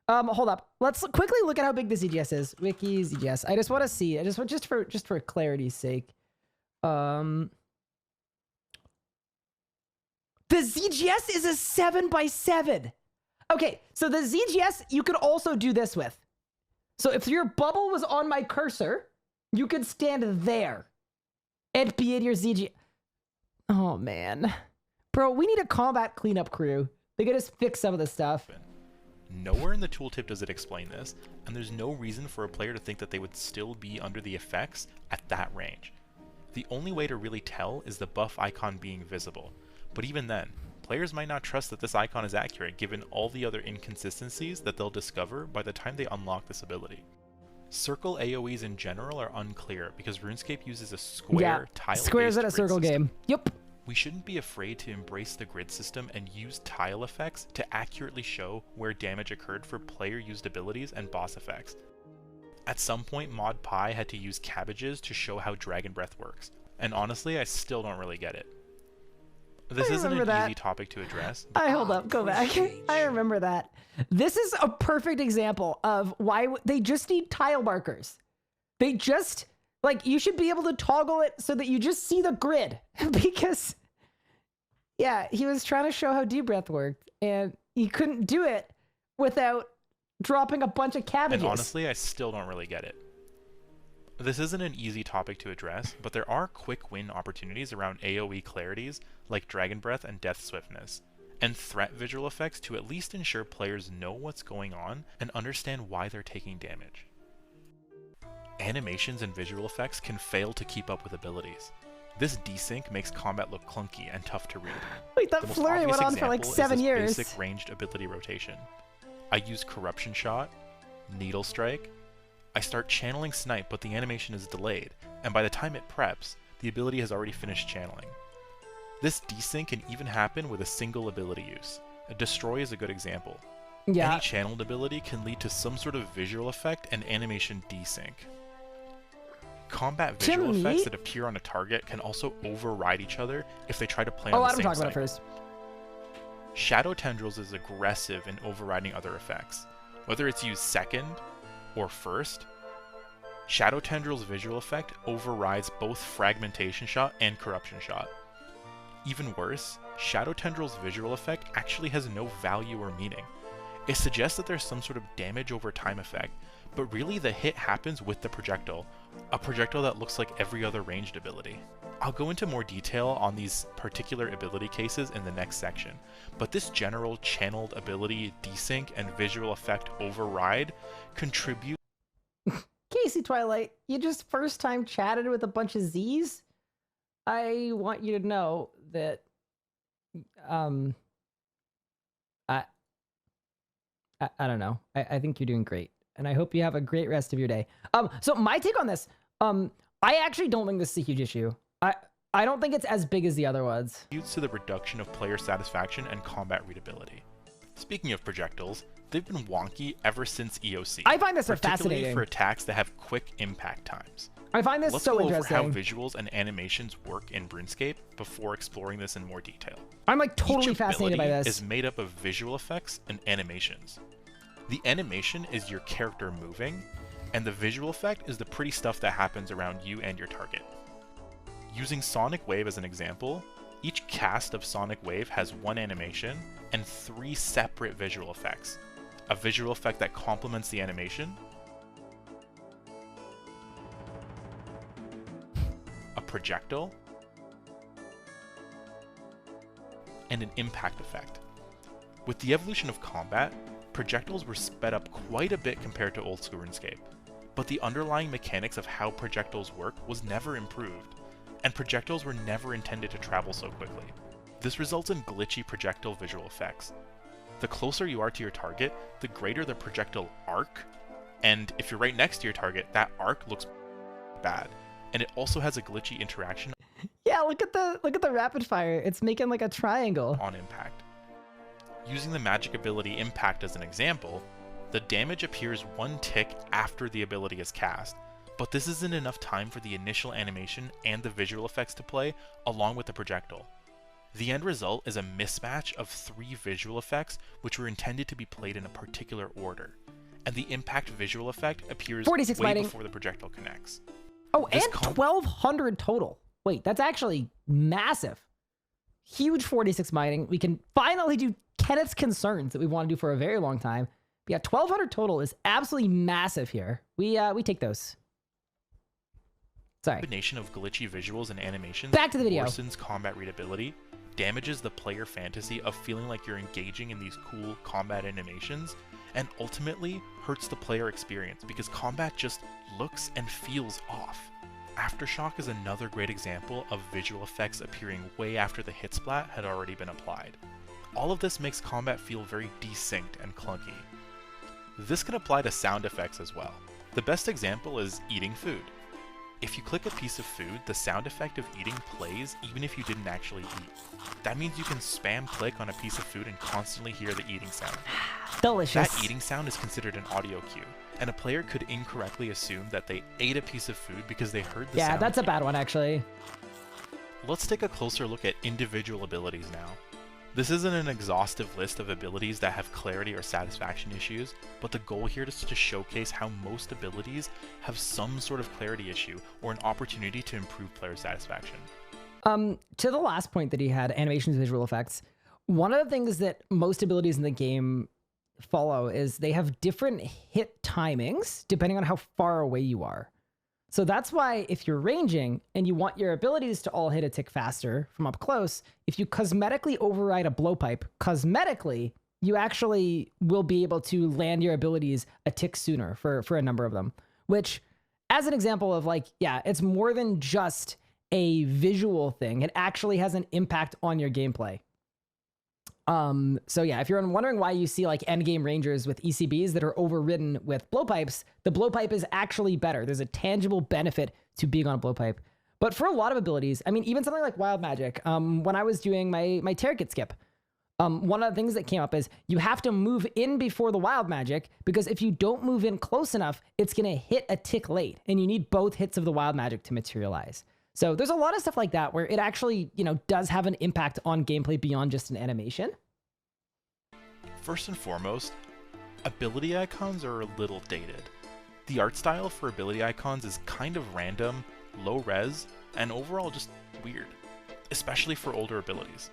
Hold up. Let's quickly look at how big the ZGS is. Wiki ZGS. I just want to see. I just for clarity's sake. The ZGS is a 7x7. Okay, so the ZGS you could also do this with. So if your bubble was on my cursor, you could stand there and be in your ZGS. Oh, man. Bro, we need a combat cleanup crew. They could just fix some of this stuff. Nowhere in the tooltip does it explain this, and there's no reason for a player to think that they would still be under the effects at that range. The only way to really tell is the buff icon being visible, but even then, players might not trust that this icon is accurate given all the other inconsistencies that they'll discover by the time they unlock this ability. Circle AoEs in general are unclear because RuneScape uses a square tile-based squares in a grid circle system. game. Yep. We shouldn't be afraid to embrace the grid system and use tile effects to accurately show where damage occurred for player-used abilities and boss effects. At some point, Mod Pi had to use cabbages to show how Dragon Breath works, and honestly, I still don't really get it. This isn't an easy topic to address. Hold up, go back. I remember that. This is a perfect example of why they just need tile markers. They just... Like, you should be able to toggle it so that you just see the grid. Because, yeah, he was trying to show how deep breath worked, and he couldn't do it without dropping a bunch of cabbages. And honestly, I still don't really get it. This isn't an easy topic to address, but there are quick win opportunities around AoE clarities like Dragon Breath and Death Swiftness, and threat visual effects to at least ensure players know what's going on and understand why they're taking damage. Animations and visual effects can fail to keep up with abilities. This desync makes combat look clunky and tough to read. Wait, that flurry went on for like 7 years. Basic ranged ability rotation. I use Corruption Shot, Needle Strike. I start channeling Snipe, but the animation is delayed, and by the time it preps, the ability has already finished channeling. This desync can even happen with a single ability use. Destroy is a good example. Yeah. Any channeled ability can lead to some sort of visual effect and animation desync. Combat visual effects that appear on a target can also override each other if they try to play on the same I'm talking cycle. about it first. Shadow Tendrils is aggressive in overriding other effects. Whether it's used second or first, Shadow Tendrils visual effect overrides both Fragmentation Shot and Corruption Shot. Even worse, Shadow Tendrils visual effect actually has no value or meaning. It suggests that there's some sort of damage over time effect, but really the hit happens with the projectile, a projectile that looks like every other ranged ability. I'll go into more detail on these particular ability cases in the next section, but this general channeled ability desync and visual effect override contribute. Casey Twilight, you just first time chatted with a bunch of Z's? I want you to know that I don't know. I think you're doing great. And I hope you have a great rest of your day. So my take on this, I actually don't think this is a huge issue. I don't think it's as big as the other ones. Contributes to the reduction of player satisfaction and combat readability. Speaking of projectiles, they've been wonky ever since EOC. I find this particularly fascinating. for attacks that have quick impact times. I find this Let's so go interesting. over how visuals and animations work in RuneScape before exploring this in more detail. I'm like totally Each fascinated by ability this. is made up of visual effects and animations. The animation is your character moving, and the visual effect is the pretty stuff that happens around you and your target. Using Sonic Wave as an example, each cast of Sonic Wave has one animation and 3 separate visual effects. A visual effect that complements the animation, a projectile, and an impact effect. With the evolution of combat, projectiles were sped up quite a bit compared to old school RuneScape, but the underlying mechanics of how projectiles work was never improved, and projectiles were never intended to travel so quickly. This results in glitchy projectile visual effects. The closer you are to your target, the greater the projectile arc, and if you're right next to your target, that arc looks bad, and it also has a glitchy interaction. Yeah, look at the rapid fire. It's making like a triangle On impact. Using the magic ability Impact as an example, the damage appears 1 tick after the ability is cast, but this isn't enough time for the initial animation and the visual effects to play along with the projectile. The end result is a mismatch of 3 visual effects which were intended to be played in a particular order, and the impact visual effect appears 46 way lighting. before the projectile connects. Oh, This and 1,200 total. Wait, that's actually massive. huge 46 mining. We can finally do Kenneth's Concerns that we want to do for a very long time. But yeah, 1,200 total is absolutely massive here. We take those. Sorry. Combination of glitchy visuals and animations Back to the video. worsens combat readability, damages the player fantasy of feeling like you're engaging in these cool combat animations, and ultimately hurts the player experience because combat just looks and feels off. Aftershock is another great example of visual effects appearing way after the hit splat had already been applied. All of this makes combat feel very desynced and clunky. This can apply to sound effects as well. The best example is eating food. If you click a piece of food, the sound effect of eating plays even if you didn't actually eat. That means you can spam click on a piece of food and constantly hear the eating sound. Delicious. That eating sound is considered an audio cue, and a player could incorrectly assume that they ate a piece of food because they heard the sound. Yeah, that's a cue. bad one, actually. Let's take a closer look at individual abilities now. This isn't an exhaustive list of abilities that have clarity or satisfaction issues, but the goal here is to showcase how most abilities have some sort of clarity issue or an opportunity to improve player satisfaction. To the last point that he had, animations, visual effects, one of the things that most abilities in the game follow is they have different hit timings depending on how far away you are. So that's why if you're ranging and you want your abilities to all hit a tick faster from up close, if you cosmetically override a blowpipe, cosmetically, you actually will be able to land your abilities a tick sooner for a number of them. Which, as an example of like, yeah, it's more than just a visual thing. It actually has an impact on your gameplay. So yeah, if you're wondering why you see like endgame rangers with ECBs that are overridden with blowpipes, the blowpipe is actually better. There's a tangible benefit to being on a blowpipe. But for a lot of abilities, I mean, even something like Wild Magic, when I was doing my Terrorkit skip, one of the things that came up is you have to move in before the Wild Magic, because if you don't move in close enough, it's going to hit a tick late, and you need both hits of the Wild Magic to materialize. So there's a lot of stuff like that where it actually, you know, does have an impact on gameplay beyond just an animation. First and foremost, ability icons are a little dated. The art style for ability icons is kind of random, low res, and overall just weird, especially for older abilities.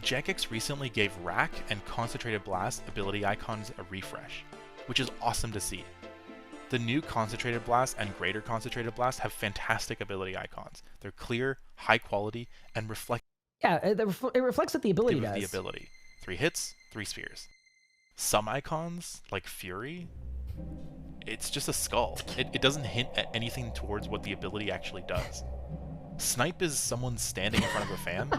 Jagex recently gave Rack and Concentrated Blast ability icons a refresh, which is awesome to see. The new Concentrated Blast and Greater Concentrated Blast have fantastic ability icons. They're clear, high quality, and reflect. Yeah, it reflects what the ability does. The ability. 3 hits, 3 spheres. Some icons, like Fury, it's just a skull. It doesn't hint at anything towards what the ability actually does. Snipe is someone standing in front of a fan.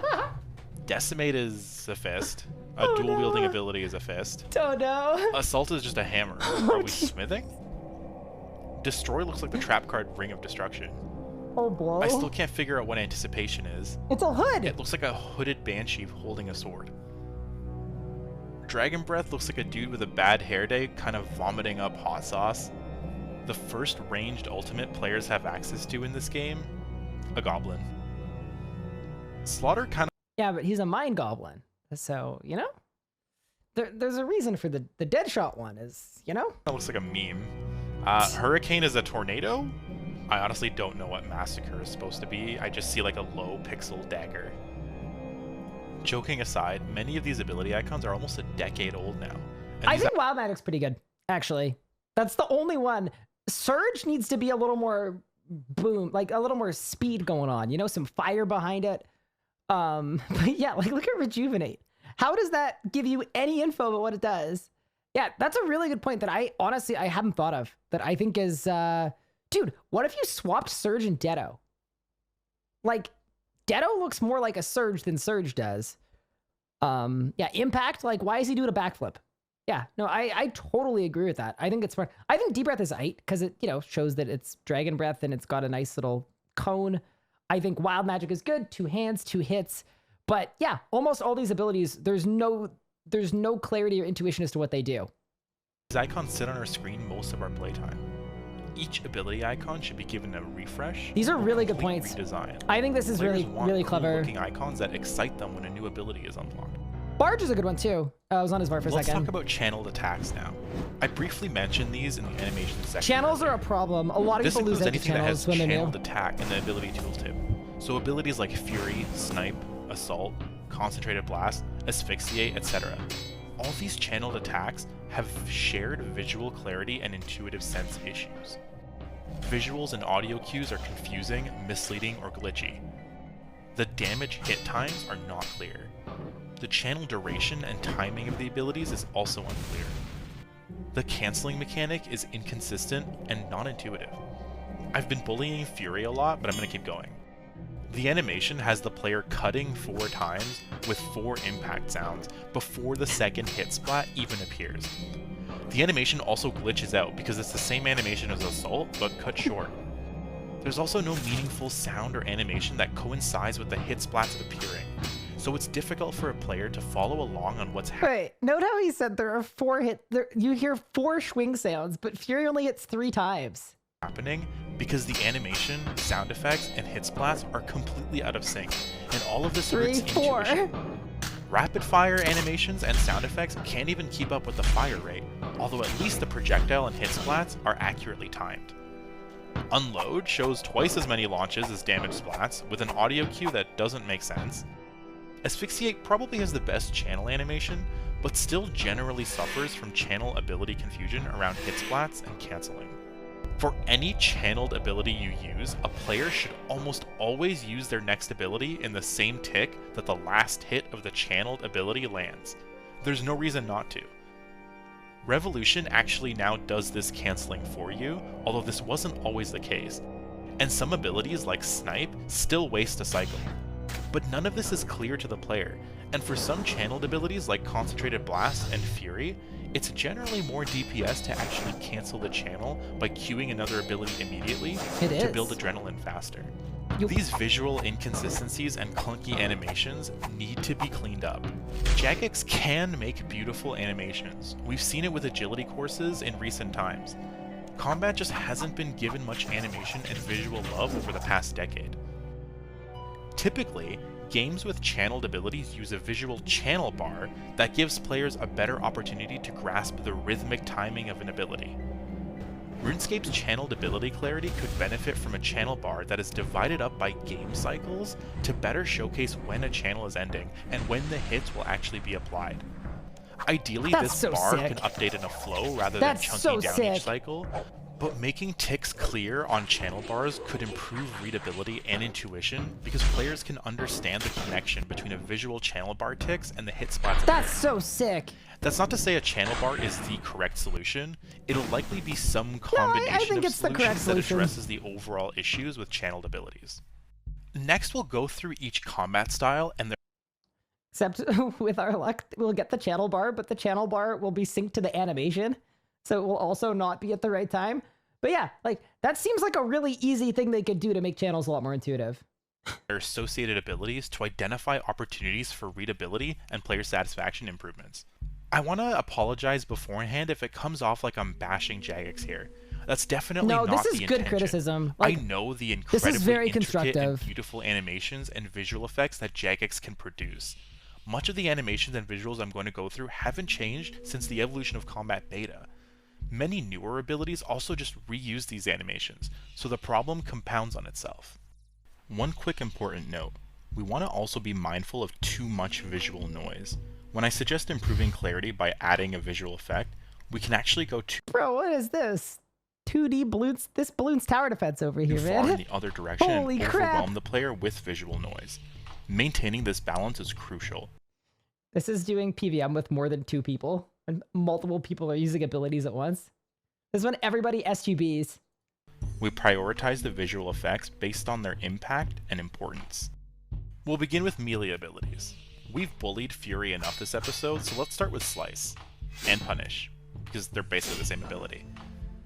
Decimate is a fist. A dual-wielding ability is a fist. Oh no. Assault is just a hammer. Are we smithing? Destroy looks like the trap card Ring of Destruction. Oh boy. I still can't figure out what Anticipation is. It's a hood. It looks like a hooded banshee holding a sword. Dragon Breath looks like a dude with a bad hair day kind of vomiting up hot sauce. The first ranged ultimate players have access to in this game, a goblin. Slaughter kind of... Yeah, but he's a mind goblin. So, you know? There's a reason for the Deadshot one is, you know? That looks like a meme. Hurricane is a tornado? I honestly don't know what Massacre is supposed to be. I just see like a low pixel dagger. Joking aside, many of these ability icons are almost a decade old now. I think Wild Magic's pretty good, actually. That's the only one. Surge needs to be a little more boom, like a little more speed going on, you know, some fire behind it. But yeah, like look at Rejuvenate. How does that give you any info about what it does? Yeah, that's a really good point that I honestly, I hadn't thought of, that I think is, dude, what if you swapped Surge and Ditto? Like, Ditto looks more like a Surge than Surge does. Yeah, Impact, like, why is he doing a backflip? Yeah, no, I totally agree with that. I think it's smart. I think Deep Breath is aight, because it, you know, shows that it's Dragon Breath and it's got a nice little cone. I think Wild Magic is good, 2 hands, 2 hits. But yeah, almost all these abilities, there's no clarity or intuition as to what they do. These icons sit on our screen most of our playtime. Each ability icon should be given a refresh. These are really good points. Redesign. I think this is Players really clever. Looking icons that excite them when a new ability is unlocked. Barge is a good one too. I was on his bar for a Let's second. talk about channeled attacks now. I briefly mentioned these in the animation section. Channels are a problem. A lot of people lose out to channels when they're new. Channeled attack in the ability tooltip. So abilities like Fury, Snipe, Assault, concentrated blast, asphyxiate, etc. All these channeled attacks have shared visual clarity and intuitive sense issues. Visuals and audio cues are confusing, misleading, or glitchy. The damage hit times are not clear. The channel duration and timing of the abilities is also unclear. The canceling mechanic is inconsistent and non-intuitive. I've been bullying Fury a lot, but I'm going to keep going. The animation has the player cutting 4 times with 4 impact sounds before the second hit splat even appears. The animation also glitches out because it's the same animation as Assault, but cut short. There's also no meaningful sound or animation that coincides with the hit splats appearing, so it's difficult for a player to follow along on what's happening. Wait, note how he said there are 4 you hear 4 swing sounds, but Fury only hits 3 times. Because the animation, sound effects, and hit splats are completely out of sync, and all of this 3, hurts 4. intuition. Rapid fire animations and sound effects can't even keep up with the fire rate, although at least the projectile and hit splats are accurately timed. Unload shows twice as many launches as damage splats, with an audio cue that doesn't make sense. Asphyxiate probably has the best channel animation, but still generally suffers from channel ability confusion around hit splats and canceling. For any channeled ability you use, a player should almost always use their next ability in the same tick that the last hit of the channeled ability lands. There's no reason not to. Revolution actually now does this canceling for you, although this wasn't always the case. And some abilities like Snipe still waste a cycle. But none of this is clear to the player, and for some channeled abilities like Concentrated Blast and Fury, it's generally more DPS to actually cancel the channel by queuing another ability immediately to build adrenaline faster. These visual inconsistencies and clunky animations need to be cleaned up. Jagex can make beautiful animations. We've seen it with agility courses in recent times. Combat just hasn't been given much animation and visual love over the past decade. Typically, games with channeled abilities use a visual channel bar that gives players a better opportunity to grasp the rhythmic timing of an ability. RuneScape's channeled ability clarity could benefit from a channel bar that is divided up by game cycles to better showcase when a channel is ending and when the hits will actually be applied. Ideally, this bar can update in a flow rather than chunky down each cycle, but making ticks clear on channel bars could improve readability and intuition because players can understand the connection between a visual channel bar ticks and the hit splats. That's so sick. That's not to say a channel bar is the correct solution. It'll likely be some combination of solutions that addresses the overall issues with channeled abilities. Next, we'll go through each combat style and their... Except with our luck, we'll get the channel bar, but the channel bar will be synced to the animation, so it will also not be at the right time. But yeah, like, that seems like a really easy thing they could do to make channels a lot more intuitive. Their associated abilities to identify opportunities for readability and player satisfaction improvements. I want to apologize beforehand if it comes off like I'm bashing Jagex here. That's definitely not the intention. No, this is good criticism. Like, I know the incredibly very intricate constructive and beautiful animations and visual effects that Jagex can produce. Much of the animations and visuals I'm going to go through haven't changed since the evolution of Combat Beta. Many newer abilities also just reuse these animations, so the problem compounds on itself. One quick important note, we want to also be mindful of too much visual noise. When I suggest improving clarity by adding a visual effect, we can actually go too Bro, what is this? 2D balloons, this balloon's tower defense over here, far man. in the other direction Holy and crap. overwhelm the player with visual noise. Maintaining this balance is crucial. This is doing PVM with more than 2 people, and multiple people are using abilities at once. This is when everybody SGBs. We prioritize the visual effects based on their impact and importance. We'll begin with melee abilities. We've bullied Fury enough this episode, so let's start with Slice and Punish, because they're basically the same ability.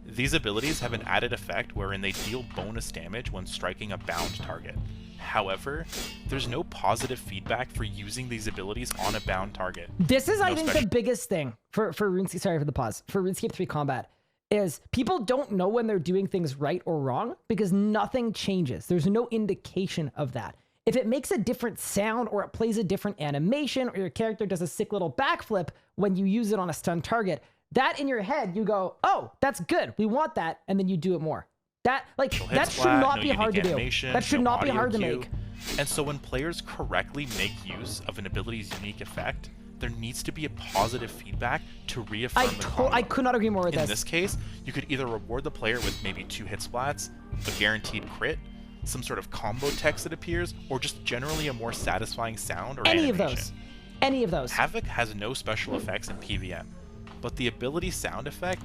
These abilities have an added effect wherein they deal bonus damage when striking a bound target. However, there's no positive feedback for using these abilities on a bound target. This is, I think, the biggest thing for RuneScape, sorry for the pause, for RuneScape 3 Combat, is people don't know when they're doing things right or wrong because nothing changes. There's no indication of that. If it makes a different sound or it plays a different animation or your character does a sick little backflip when you use it on a stun target, that in your head, you go, oh, that's good. We want that. And then you do it more. That should not be hard to do. That should not be hard to make. And so when players correctly make use of an ability's unique effect, there needs to be a positive feedback to reaffirm the combo. I could not agree more with this. In this case, you could either reward the player with maybe 2 hit splats, a guaranteed crit, some sort of combo text that appears, or just generally a more satisfying sound or Any animation. of those. Any of those. Havoc has no special effects in PvM, but the ability sound effect,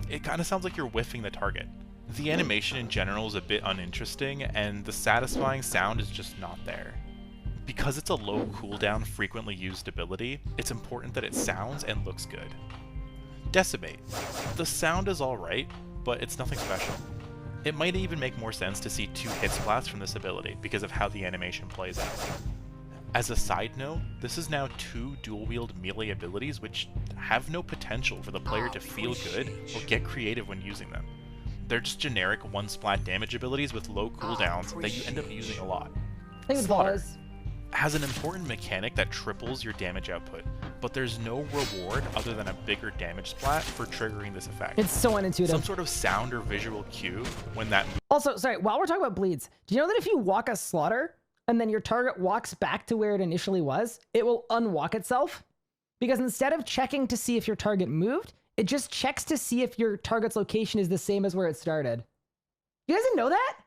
it kind of sounds like you're whiffing the target. The animation in general is a bit uninteresting, and the satisfying sound is just not there. Because it's a low cooldown, frequently used ability, it's important that it sounds and looks good. Decimate. The sound is alright, but it's nothing special. It might even make more sense to see 2 hit splats from this ability because of how the animation plays out. As a side note, this is now 2 dual-wield melee abilities which have no potential for the player to feel good or get creative when using them. They're just generic 1-splat damage abilities with low cooldowns that you end up using a lot. Slaughter has an important mechanic that triples your damage output, but there's no reward other than a bigger damage splat for triggering this effect. It's so unintuitive. Some sort of sound or visual cue when that... Also, sorry, while we're talking about bleeds, do you know that if you walk a slaughter and then your target walks back to where it initially was, it will unwalk itself? Because instead of checking to see if your target moved, it just checks to see if your target's location is the same as where it started. You guys didn't know that?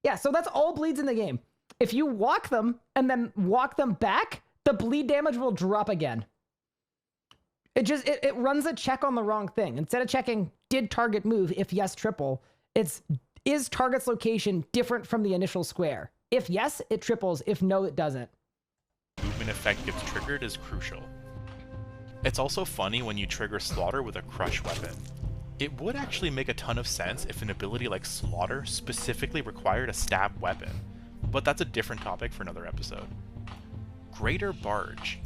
Yeah, so that's all bleeds in the game. If you walk them and then walk them back, the bleed damage will drop again. It runs a check on the wrong thing. Instead of checking, did target move? If yes, triple. It's, is target's location different from the initial square? If yes, it triples. If no, it doesn't. Movement effect gets triggered is crucial. It's also funny when you trigger Slaughter with a crush weapon. It would actually make a ton of sense if an ability like Slaughter specifically required a stab weapon, but that's a different topic for another episode. Greater Barge.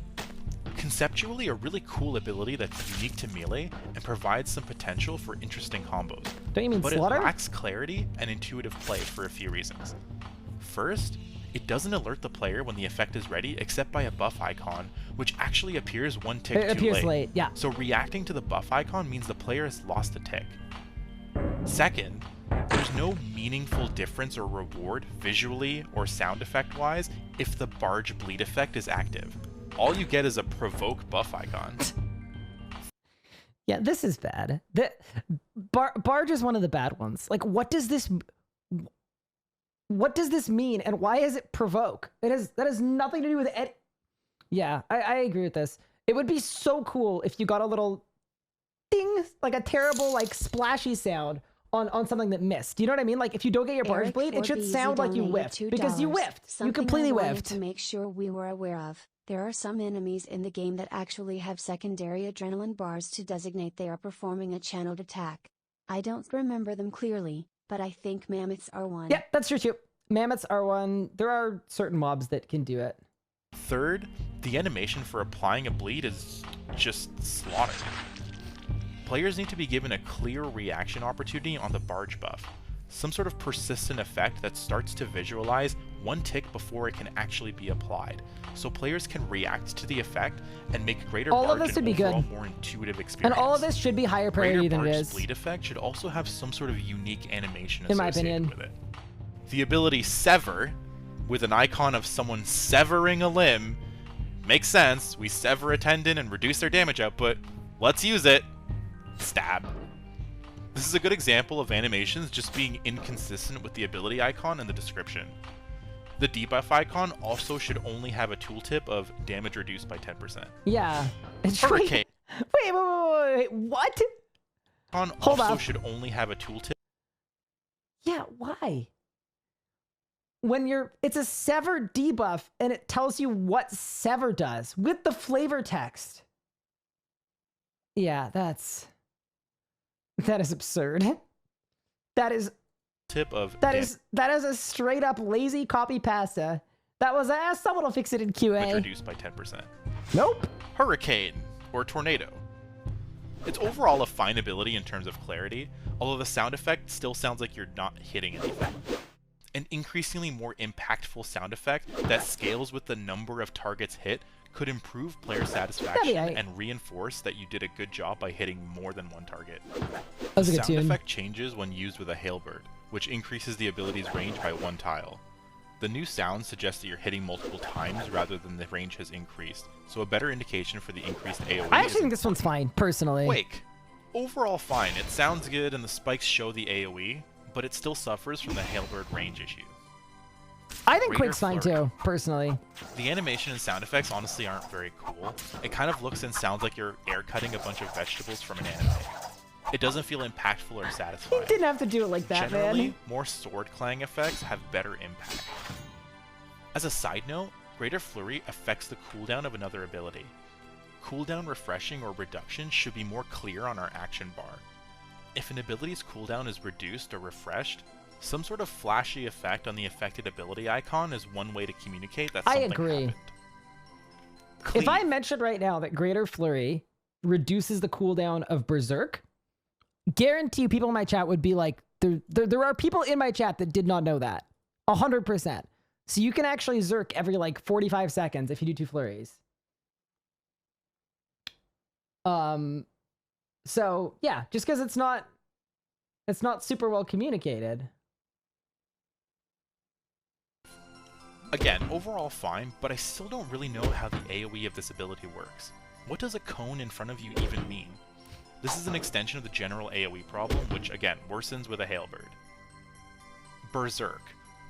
Conceptually a really cool ability that's unique to melee and provides some potential for interesting combos. Don't you mean but Slaughter? It lacks clarity and intuitive play for a few reasons. First, it doesn't alert the player when the effect is ready except by a buff icon, which actually appears 1 tick it too appears late. Yeah. So reacting to the buff icon means the player has lost a tick. Second, there's no meaningful difference or reward visually or sound effect wise if the Barge bleed effect is active. All you get is a provoke buff icon. Yeah, this is bad. Barge is one of the bad ones. Like, what does this mean, and why is it provoke? That has nothing to do with it. Yeah, I agree with this. It would be so cool if you got a little ding, like a terrible, like splashy sound on something that missed. Do you know what I mean? Like if you don't get your Barge blade, it should sound like you whiffed because you whiffed. You completely whiffed. To make sure we were aware of, there are some enemies in the game that actually have secondary adrenaline bars to designate they are performing a channeled attack. I don't remember them clearly, but I think mammoths are one. Yeah, that's true too. Mammoths are one. There are certain mobs that can do it. Third, the animation for applying a bleed is just Slaughter. Players need to be given a clear reaction opportunity on the Barge buff. Some sort of persistent effect that starts to visualize 1 tick before it can actually be applied, so players can react to the effect and make Greater Barge an overall more intuitive experience. And all of this should be higher priority than it is. Greater Barge's bleed effect should also have some sort of unique animation in my associated opinion with it. The ability Sever, with an icon of someone severing a limb, makes sense. We sever a tendon and reduce their damage output. Let's use it. Stab. This is a good example of animations just being inconsistent with the ability icon and the description. The debuff icon also should only have a tooltip of damage reduced by 10%. Yeah. Hurricane. Wait, what? Icon Hold also up. should only have a tooltip. Yeah, why? When it's a sever debuff and it tells you what sever does with the flavor text. Yeah, that is absurd. That is a straight up lazy copy pasta. That was someone will fix it in QA. Reduced by 10%. Nope. Hurricane or Tornado. It's overall a fine ability in terms of clarity, although the sound effect still sounds like you're not hitting anything. An increasingly more impactful sound effect that scales with the number of targets hit could improve player satisfaction and reinforce that you did a good job by hitting more than 1 target. That was the sound effect changes when used with a Hailbird, which increases the ability's range by 1 tile. The new sound suggests that you're hitting multiple times rather than the range has increased, so a better indication for the increased AoE I actually think this one's fine, personally. Quake. Overall fine, it sounds good and the spikes show the AoE, but it still suffers from the Halberd range issue. I think Greater Quake's fine Flurry. too, personally. The animation and sound effects honestly aren't very cool. It kind of looks and sounds like you're air cutting a bunch of vegetables from an anime. It doesn't feel impactful or He satisfying. didn't have to do it like that, Generally, man. more sword clang effects have better impact. As a side note, Greater Flurry affects the cooldown of another ability. Cooldown refreshing or reduction should be more clear on our action bar. If an ability's cooldown is reduced or refreshed, some sort of flashy effect on the affected ability icon is one way to communicate that I something agree. happened. If I Cleave. mentioned right now that Greater Flurry reduces the cooldown of Berserk, guarantee you people in my chat would be like, there are people in my chat that did not know that. 100%. So you can actually Zerk every like 45 seconds if you do 2 flurries. So yeah, just because it's not super well communicated. Again, overall fine, but I still don't really know how the AoE of this ability works. What does a cone in front of you even mean? This is an extension of the general AoE problem, which again, worsens with a Halberd. Berserk,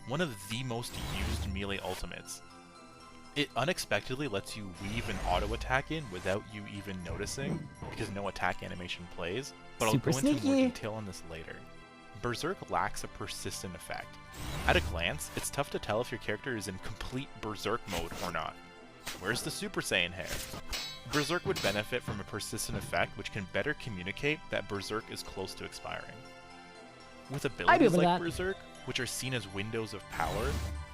one of the most used melee ultimates. It unexpectedly lets you weave an auto attack in without you even noticing, because no attack animation plays, but I'll Super go into more sneaky. detail on this later. Berserk lacks a persistent effect. At a glance, it's tough to tell if your character is in complete Berserk mode or not. Where's the Super Saiyan hair? Berserk would benefit from a persistent effect which can better communicate that Berserk is close to expiring. With abilities believe like that. Berserk, which are seen as windows of power,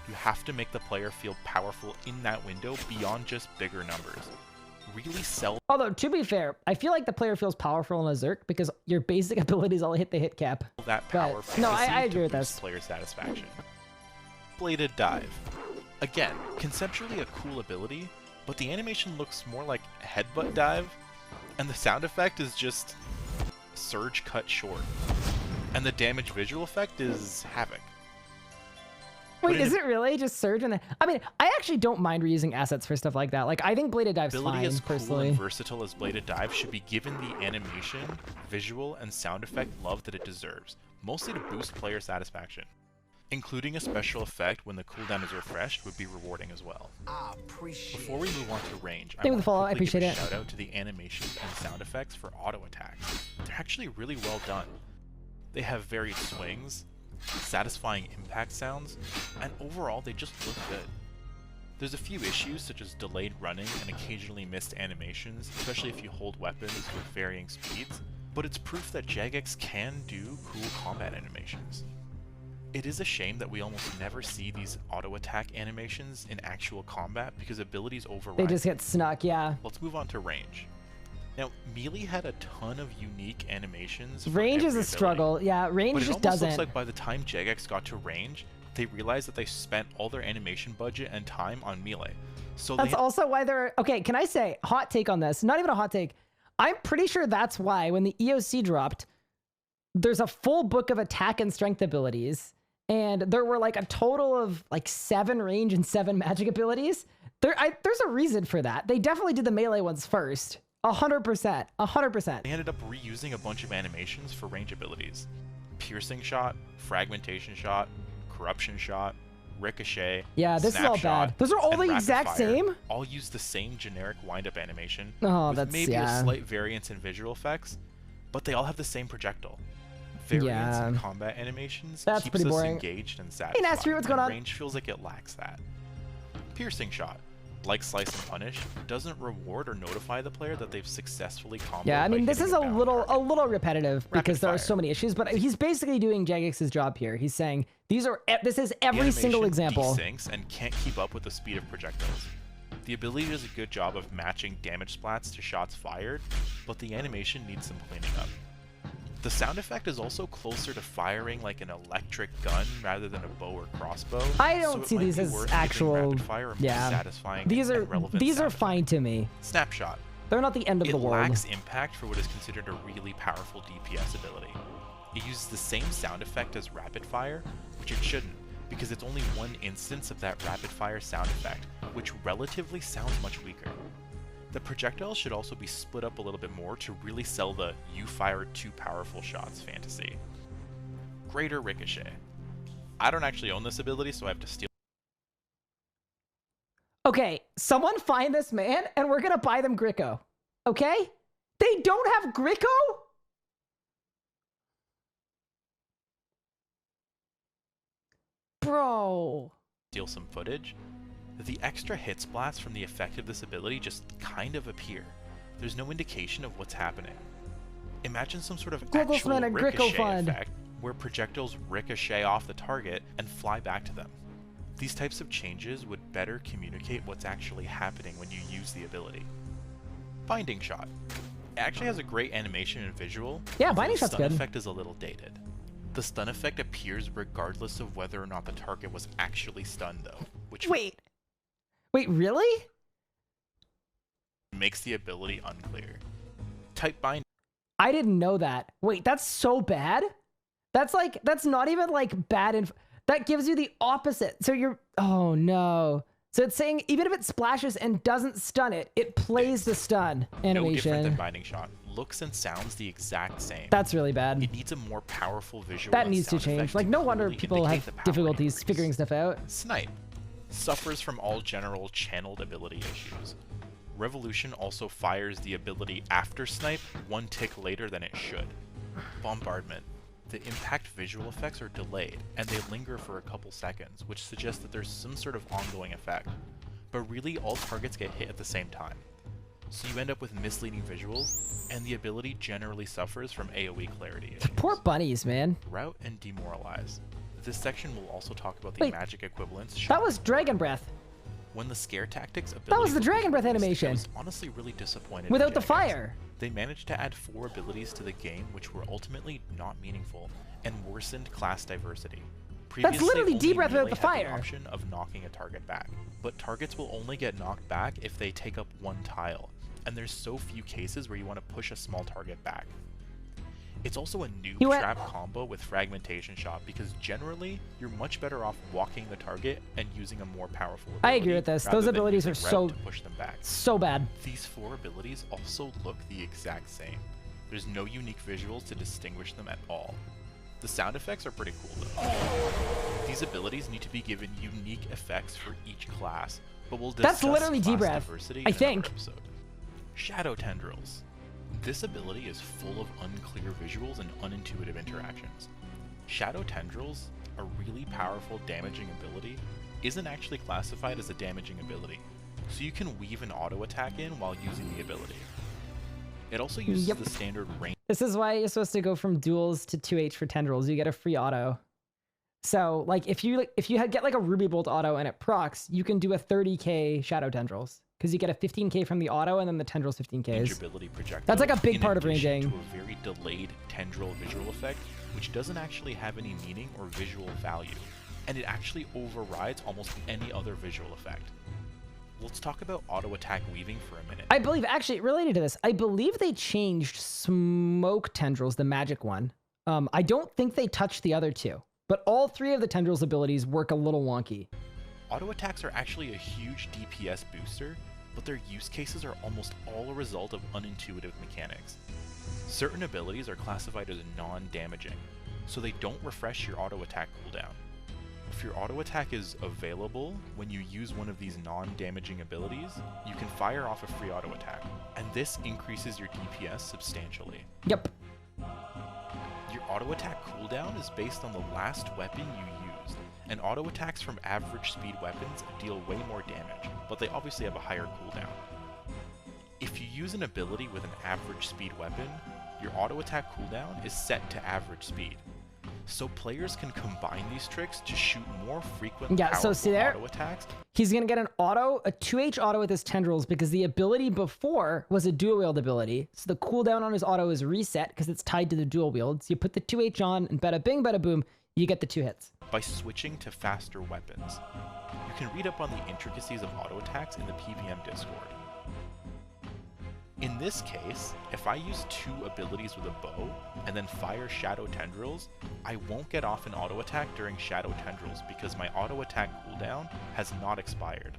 you have to make the player feel powerful in that window beyond just bigger numbers. Really sell Although, to be fair, I feel like the player feels powerful in a Zerk because your basic abilities all hit the hit cap. that But- power no, fantasy I to agree with boost this. player satisfaction. Bladed Dive. Again, conceptually a cool ability, but the animation looks more like Headbutt Dive, and the sound effect is just Surge cut short. And the damage visual effect is Havoc. Wait, But is it really just Surge? And I mean, I actually don't mind reusing assets for stuff like that. Like, I think Bladed Dive's Ability fine, as cool personally. and versatile as Bladed Dive should be given the animation, visual, and sound effect love that it deserves, mostly to boost player satisfaction. Including a special effect when the cooldown is refreshed would be rewarding as well. Before we move on to range, Thank you for the follow, I quickly give appreciate a it. shout out to the animations and sound effects for auto attacks. They're actually really well done. They have varied swings, satisfying impact sounds, and overall they just look good. There's a few issues such as delayed running and occasionally missed animations, especially if you hold weapons with varying speeds, but it's proof that Jagex can do cool combat animations. It is a shame that we almost never see these auto attack animations in actual combat because abilities override. They just get snuck, yeah. Let's move on to range. Now, Melee had a ton of unique animations. for Range is every a ability, struggle. Yeah, range but it just almost doesn't. looks like by the time Jagex got to range, they realized that they spent all their animation budget and time on Melee. So That's they also why they're... Okay, can I say, hot take on this? Not even a hot take. I'm pretty sure that's why when the EOC dropped, there's a full book of attack and strength abilities, and there were like a total of like 7 range and 7 magic abilities. There's a reason for that. They definitely did the melee ones first. 100%. 100%. They ended up reusing a bunch of animations for range abilities. Piercing Shot, Fragmentation Shot, Corruption Shot, Ricochet, Yeah, this is all Snapshot, bad. Those are all and the Rapid exact Fire same? all use the same generic wind-up animation, Oh, with that's... maybe yeah. a slight variance in visual effects, but they all have the same projectile. Variance in Yeah. combat animations That's keeps pretty us boring. engaged and satisfied. Nasty, what's going and on? Range feels like it lacks that. Piercing Shot, like Slice and Punish, doesn't reward or notify the player that they've successfully comboed. Yeah, I by mean, this hitting is a down little target. repetitive because there are Fire. so many issues, but he's basically doing Jagex's job here. He's saying, this is every The single animation example. desyncs and can't keep up with the speed of projectiles. The ability does a good job of matching damage splats to shots fired, but the animation needs some cleaning up. The sound effect is also closer to firing like an electric gun rather than a bow or crossbow. I so don't it see might these be as worth giving actual... rapid fire a more Yeah. satisfying These and are relevant these are sound. fine to me. Snapshot. They're not the end of It the world. lacks impact for what is considered a really powerful DPS ability. It uses the same sound effect as Rapid Fire, which it shouldn't, because it's only one instance of that rapid fire sound effect, which relatively sounds much weaker. The projectiles should also be split up a little bit more to really sell the "you fire too powerful shots" fantasy. Greater Ricochet. I don't actually own this ability, so I have to steal. Okay, someone find this man and we're gonna buy them Gricko. Okay? They don't have Gricko? Bro. Steal some footage. The extra hit splats from the effect of this ability just kind of appear. There's no indication of what's happening. Imagine some sort of actual ricochet effect where projectiles ricochet off the target and fly back to them. These types of changes would better communicate what's actually happening when you use the ability. Binding Shot. It actually has a great animation and visual. Yeah, Binding Shot's good. The stun effect is a little dated. The stun effect appears regardless of whether or not the target was actually stunned though, which Wait, really? makes the ability unclear. Type Bind. I didn't know that. Wait, that's so bad? That's not even like bad that gives you the opposite. So oh no. So it's saying even if it splashes and doesn't stun it, it plays the stun animation. No different than Binding Shot. Looks and sounds the exact same. That's really bad. It needs a more powerful visual. That needs to change. Like, no wonder people have difficulties figuring stuff out. Snipe. Suffers from all general channeled ability issues. Revolution also fires the ability after Snipe one tick later than it should. Bombardment. The impact visual effects are delayed, and they linger for a couple seconds, which suggests that there's some sort of ongoing effect. But really, all targets get hit at the same time. So you end up with misleading visuals, and the ability generally suffers from AoE clarity issues. Poor bunnies, man. Route and Demoralize. This section will also talk about the magic equivalents. That was Dragon Breath. When the Scare Tactics ability... That was the Dragon Breath animation. I was honestly really disappointed. Without the fire. They managed to add 4 abilities to the game which were ultimately not meaningful, and worsened class diversity. That's literally Deep Breath without the fire. The option of knocking a target back, but targets will only get knocked back if they take up 1 tile, and there's so few cases where you want to push a small target back. It's also a noob trap combo with Fragmentation Shot, because generally, you're much better off walking the target and using a more powerful ability. I agree with this. Those abilities are so push them back. So bad. These 4 abilities also look the exact same. There's no unique visuals to distinguish them at all. The sound effects are pretty cool though. These abilities need to be given unique effects for each class, but we'll discuss That's literally class D-Breath, diversity I in think. another episode. Shadow Tendrils. This ability is full of unclear visuals and unintuitive interactions. Shadow Tendrils, a really powerful damaging ability, isn't actually classified as a damaging ability, so you can weave an auto attack in while using the ability. It also uses the standard range. This is why you're supposed to go from duels to 2H for Tendrils. You get a free auto. So like if you get like a Ruby Bolt auto and it procs, you can do a 30k Shadow Tendrils. Because you get a 15k from the auto, and then the tendrils 15ks. That's like a big part of ranging. To a very delayed tendril visual effect, which doesn't actually have any meaning or visual value, and it actually overrides almost any other visual effect. Let's talk about auto attack weaving for a minute. I believe, actually, related to this, I believe they changed Smoke Tendrils, the magic one. I don't think they touched the other 2, but all 3 of the Tendrils abilities work a little wonky. Auto attacks are actually a huge DPS booster, but their use cases are almost all a result of unintuitive mechanics. Certain abilities are classified as non-damaging, so they don't refresh your auto attack cooldown. If your auto attack is available when you use one of these non-damaging abilities, you can fire off a free auto attack, and this increases your DPS substantially. Yep. Your auto attack cooldown is based on the last weapon you used, and auto attacks from average speed weapons deal way more damage, but they obviously have a higher cooldown. If you use an ability with an average speed weapon, your auto attack cooldown is set to average speed. So players can combine these tricks to shoot more frequent powerful auto attacks. He's gonna get a 2H auto with his Tendrils because the ability before was a dual wield ability. So the cooldown on his auto is reset because it's tied to the dual wields. You put the 2H on and bada bing, bada boom, you get the 2 hits. By switching to faster weapons. You can read up on the intricacies of auto attacks in the PVM Discord. In this case, if I use 2 abilities with a bow and then fire Shadow Tendrils, I won't get off an auto attack during Shadow Tendrils because my auto attack cooldown has not expired.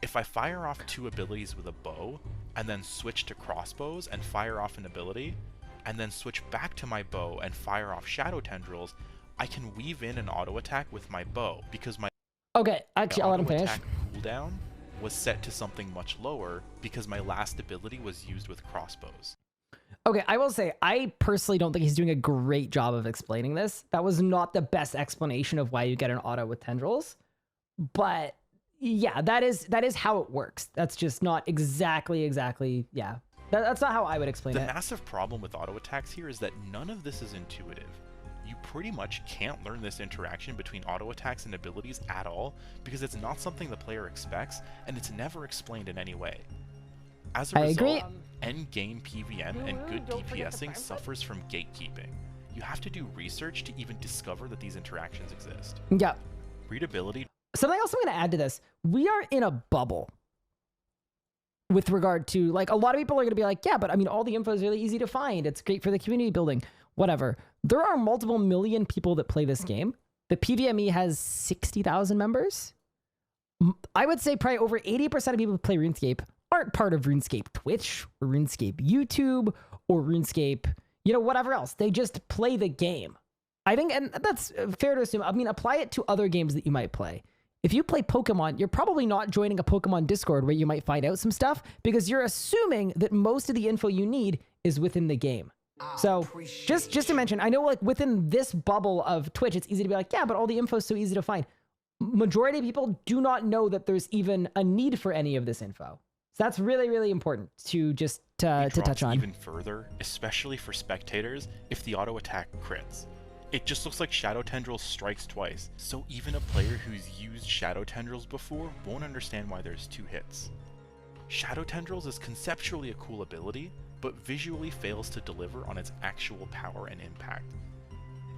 If I fire off 2 abilities with a bow and then switch to crossbows and fire off an ability, and then switch back to my bow and fire off Shadow Tendrils, I can weave in an auto attack with my bow because my actually, I'll let him finish. attack cooldown was set to something much lower because my last ability was used with crossbows. Okay, I will say, I personally don't think he's doing a great job of explaining this. That was not the best explanation of why you get an auto with tendrils. But yeah, that is how it works. That's just not exactly, yeah. That's not how I would explain it. The massive problem with auto attacks here is that none of this is intuitive. You pretty much can't learn this interaction between auto attacks and abilities at all because it's not something the player expects and it's never explained in any way. As a result, endgame PvM and good DPSing suffers from gatekeeping. You have to do research to even discover that these interactions exist. Yeah. Readability. Something else I'm going to add to this. We are in a bubble with regard to, like, a lot of people are going to be like, yeah, but I mean, all the info is really easy to find. It's great for the community building, whatever. There are multiple million people that play this game. The PvME has 60,000 members. I would say probably over 80% of people who play RuneScape aren't part of RuneScape Twitch or RuneScape YouTube or RuneScape, whatever else. They just play the game. I think, and that's fair to assume. I mean, apply it to other games that you might play. If you play Pokemon, you're probably not joining a Pokemon Discord where you might find out some stuff because you're assuming that most of the info you need is within the game. So just to mention, I know like within this bubble of Twitch, it's easy to be like, yeah, but all the info is so easy to find. Majority of people do not know that there's even a need for any of this info. So that's really, really important to just to touch on. Even further, especially for spectators, if the auto attack crits. It just looks like Shadow Tendrils strikes twice, so even a player who's used Shadow Tendrils before won't understand why there's 2 hits. Shadow Tendrils is conceptually a cool ability, but visually fails to deliver on its actual power and impact.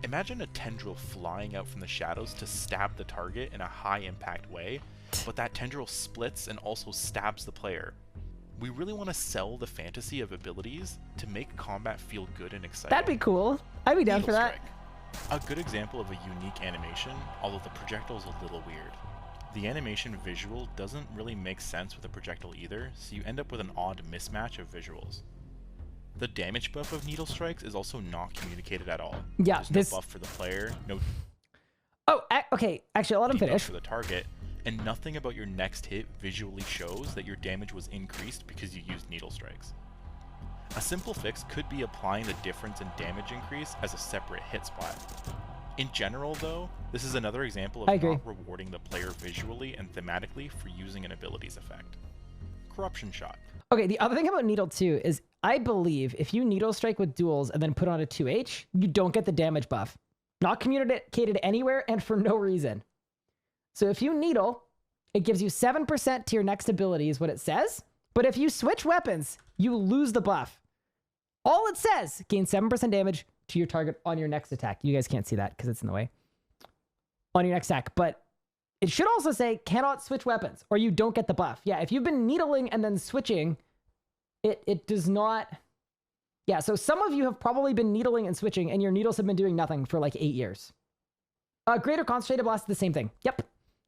Imagine a tendril flying out from the shadows to stab the target in a high impact way, but that tendril splits and also stabs the player. We really want to sell the fantasy of abilities to make combat feel good and exciting. That'd be cool. I'd be down for that. A good example of a unique animation, although the projectile is a little weird. The animation visual doesn't really make sense with a projectile either, so you end up with an odd mismatch of visuals. The damage buff of Needle Strikes is also not communicated at all. Yeah, there's no buff for the player, no. Oh, okay. Actually, I'll let him finish. For the target, and nothing about your next hit visually shows that your damage was increased because you used Needle Strikes. A simple fix could be applying the difference in damage increase as a separate hit spot. In general, though, this is another example of not rewarding the player visually and thematically for using an abilities effect. Corruption Shot. Okay, the other thing about Needle too is I believe if you Needle Strike with duels and then put on a 2H, you don't get the damage buff. Not communicated anywhere and for no reason. So if you Needle, it gives you 7% to your next ability is what it says. But if you switch weapons, you lose the buff. All it says, gain 7% damage to your target on your next attack. You guys can't see that because it's in the way. On your next attack, but it should also say cannot switch weapons or you don't get the buff. Yeah, if you've been needling and then switching, it does not. Yeah, so some of you have probably been needling and switching and your needles have been doing nothing for like 8 years. Greater Concentrated Blast, the same thing. Yep.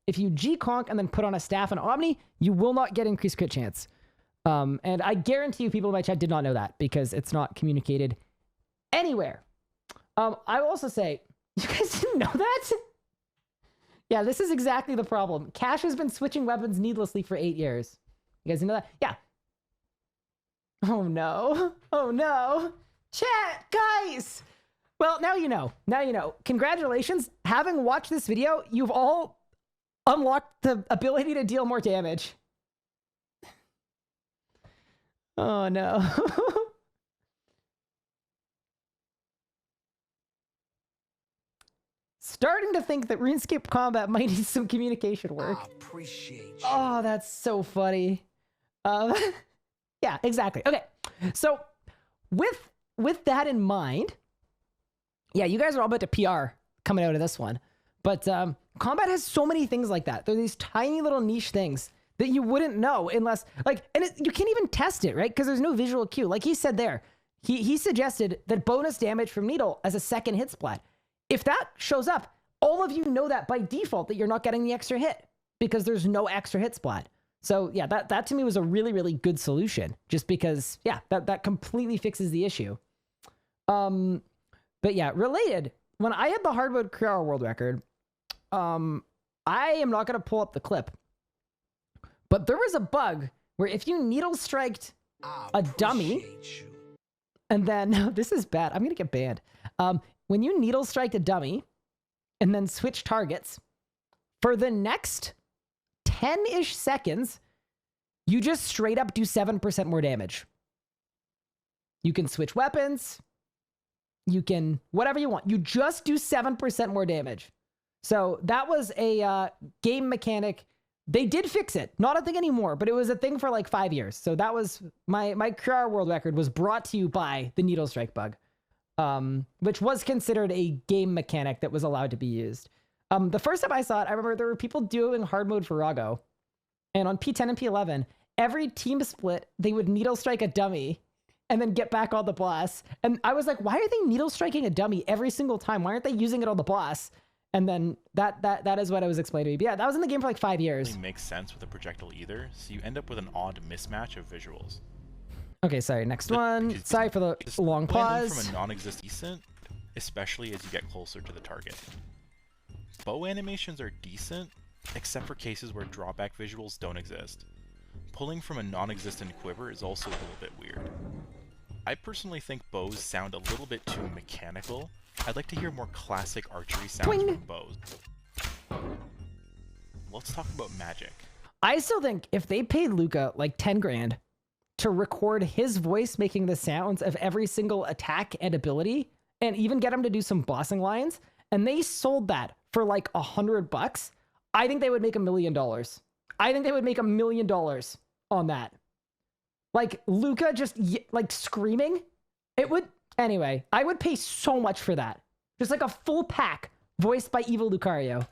If you G-Conk and then put on a Staff and Omni, you will not get increased crit chance. And I guarantee you people in my chat did not know that because it's not communicated anywhere. I will also say, you guys didn't know that? Yeah, this is exactly the problem. Cash has been switching weapons needlessly for 8 years. You guys know that? Yeah. Oh no. Oh no. Chat, guys. Well, now you know. Now you know. Congratulations. Having watched this video, you've all unlocked the ability to deal more damage. Oh no. Starting to think that RuneScape combat might need some communication work. Appreciate you. Oh, that's so funny. Yeah, exactly. Okay, so with that in mind, yeah, you guys are all about to PR coming out of this one, but combat has so many things like that. There are these tiny little niche things that you wouldn't know unless like, and you can't even test it, right? Because there's no visual cue. Like he said there, he suggested that bonus damage from needle as a second hit splat. If that shows up, all of you know that by default that you're not getting the extra hit because there's no extra hit splat. So yeah, that to me was a really, really good solution just because, yeah, that completely fixes the issue. But yeah, related, when I had the hard mode career world record, I am not going to pull up the clip, but there was a bug where if you needle striked a dummy, and then, this is bad, I'm going to get banned. When you needle striked a dummy and then switch targets, for the next 10-ish seconds, you just straight up do 7% more damage. You can switch weapons. You can, whatever you want. You just do 7% more damage. So that was a game mechanic. They did fix it. Not a thing anymore, but it was a thing for like 5 years. So that was my career world record was brought to you by the needle strike bug, which was considered a game mechanic that was allowed to be used. The first time I saw it, I remember there were people doing hard mode for Rago. And on P10 and P11, every team split, they would needle strike a dummy and then get back on the boss. And I was like, why are they needle striking a dummy every single time? Why aren't they using it on the boss? And then that is what I was explained to me. But yeah, that was in the game for like 5 years. It makes sense with a projectile either, so you end up with an odd mismatch of visuals. Okay, sorry, next one. Sorry for the long pause. From a non-existent decent, especially as you get closer to the target. Bow animations are decent, except for cases where drawback visuals don't exist. Pulling from a non-existent quiver is also a little bit weird. I personally think bows sound a little bit too mechanical. I'd like to hear more classic archery sounds Twing. from bows. Let's talk about magic. I still think if they paid Luca like 10 grand to record his voice making the sounds of every single attack and ability, and even get him to do some bossing lines, and they sold that for like $100, I think they would make $1 million. I think they would make $1 million on that. Like Luca just like screaming. It would, anyway, I would pay so much for that. Just like a full pack voiced by Evil Lucario.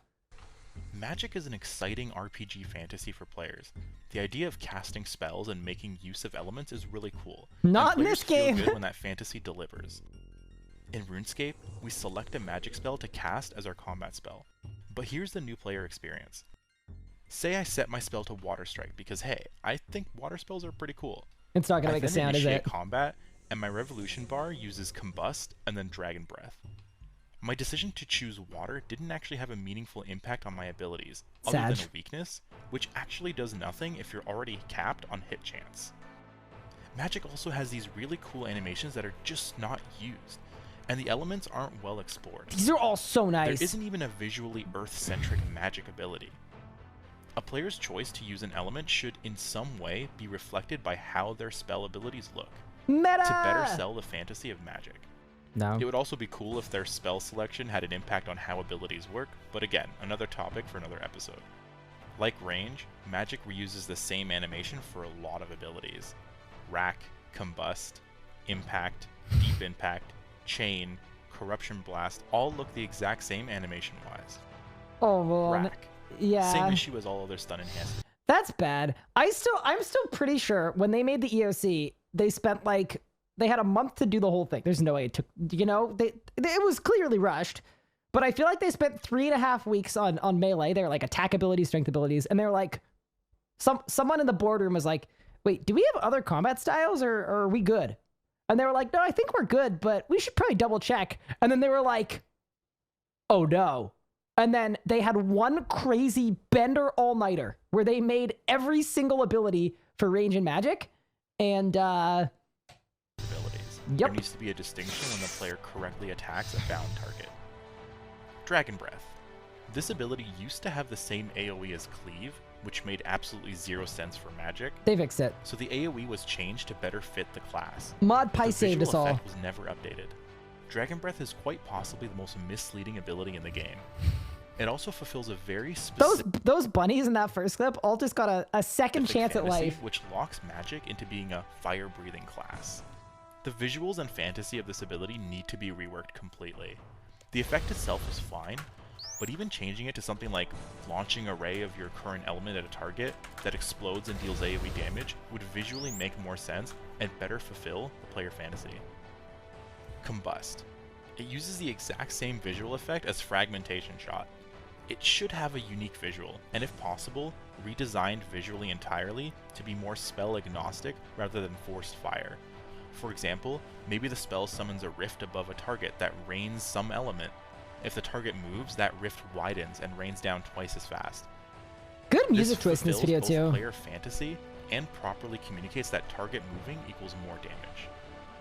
Magic is an exciting RPG fantasy for players. The idea of casting spells and making use of elements is really cool. Not in this game. Feel good when that fantasy delivers. In RuneScape, we select a magic spell to cast as our combat spell. But here's the new player experience. Say I set my spell to Water Strike because hey, I think water spells are pretty cool. It's not gonna make a sound, is it? Combat, and my revolution bar uses Combust and then Dragon Breath. My decision to choose water didn't actually have a meaningful impact on my abilities, other than a weakness, which actually does nothing if you're already capped on hit chance. Magic also has these really cool animations that are just not used, and the elements aren't well explored. These are all so nice. There isn't even a visually Earth-centric magic ability. A player's choice to use an element should in some way be reflected by how their spell abilities look, Meta! to better sell the fantasy of magic. No. It would also be cool if their spell selection had an impact on how abilities work, but again, another topic for another episode. Like range, magic reuses the same animation for a lot of abilities. Rack, Combust, Impact, Deep Impact, Chain, Corruption Blast all look the exact same animation-wise. Oh, well, Rack. Yeah. Same issue as all other stun enhancements. That's bad. I'm still pretty sure when they made the EOC, they spent like, they had a month to do the whole thing. There's no way it took, you know, it was clearly rushed, but I feel like they spent 3.5 weeks on Melee. They're like attack abilities, strength abilities. And they're like, someone in the boardroom was like, wait, do we have other combat styles or are we good? And they were like, no, I think we're good, but we should probably double check. And then they were like, oh no. And then they had one crazy bender all-nighter where they made every single ability for range and magic. And, abilities. Yep. There needs to be a distinction when the player correctly attacks a bound target. Dragon Breath. This ability used to have the same AoE as Cleave, which made absolutely zero sense for magic. They fixed it. So the AoE was changed to better fit the class. Mod Pi saved us all. The visual effect was never updated. Dragon Breath is quite possibly the most misleading ability in the game. It also fulfills a very specific... Those bunnies in that first clip all just got a second chance at life. Which locks magic into being a fire-breathing class. The visuals and fantasy of this ability need to be reworked completely. The effect itself is fine, But even changing it to something like launching a ray of your current element at a target that explodes and deals AoE damage would visually make more sense and better fulfill the player fantasy. Combust. It uses the exact same visual effect as Fragmentation Shot. It should have a unique visual, and if possible, redesigned visually entirely to be more spell agnostic rather than forced fire. For example, maybe the spell summons a rift above a target that rains some element. If the target moves, that rift widens and rains down twice as fast. Good music choice in this video both too. Player fantasy and properly communicates that target moving equals more damage.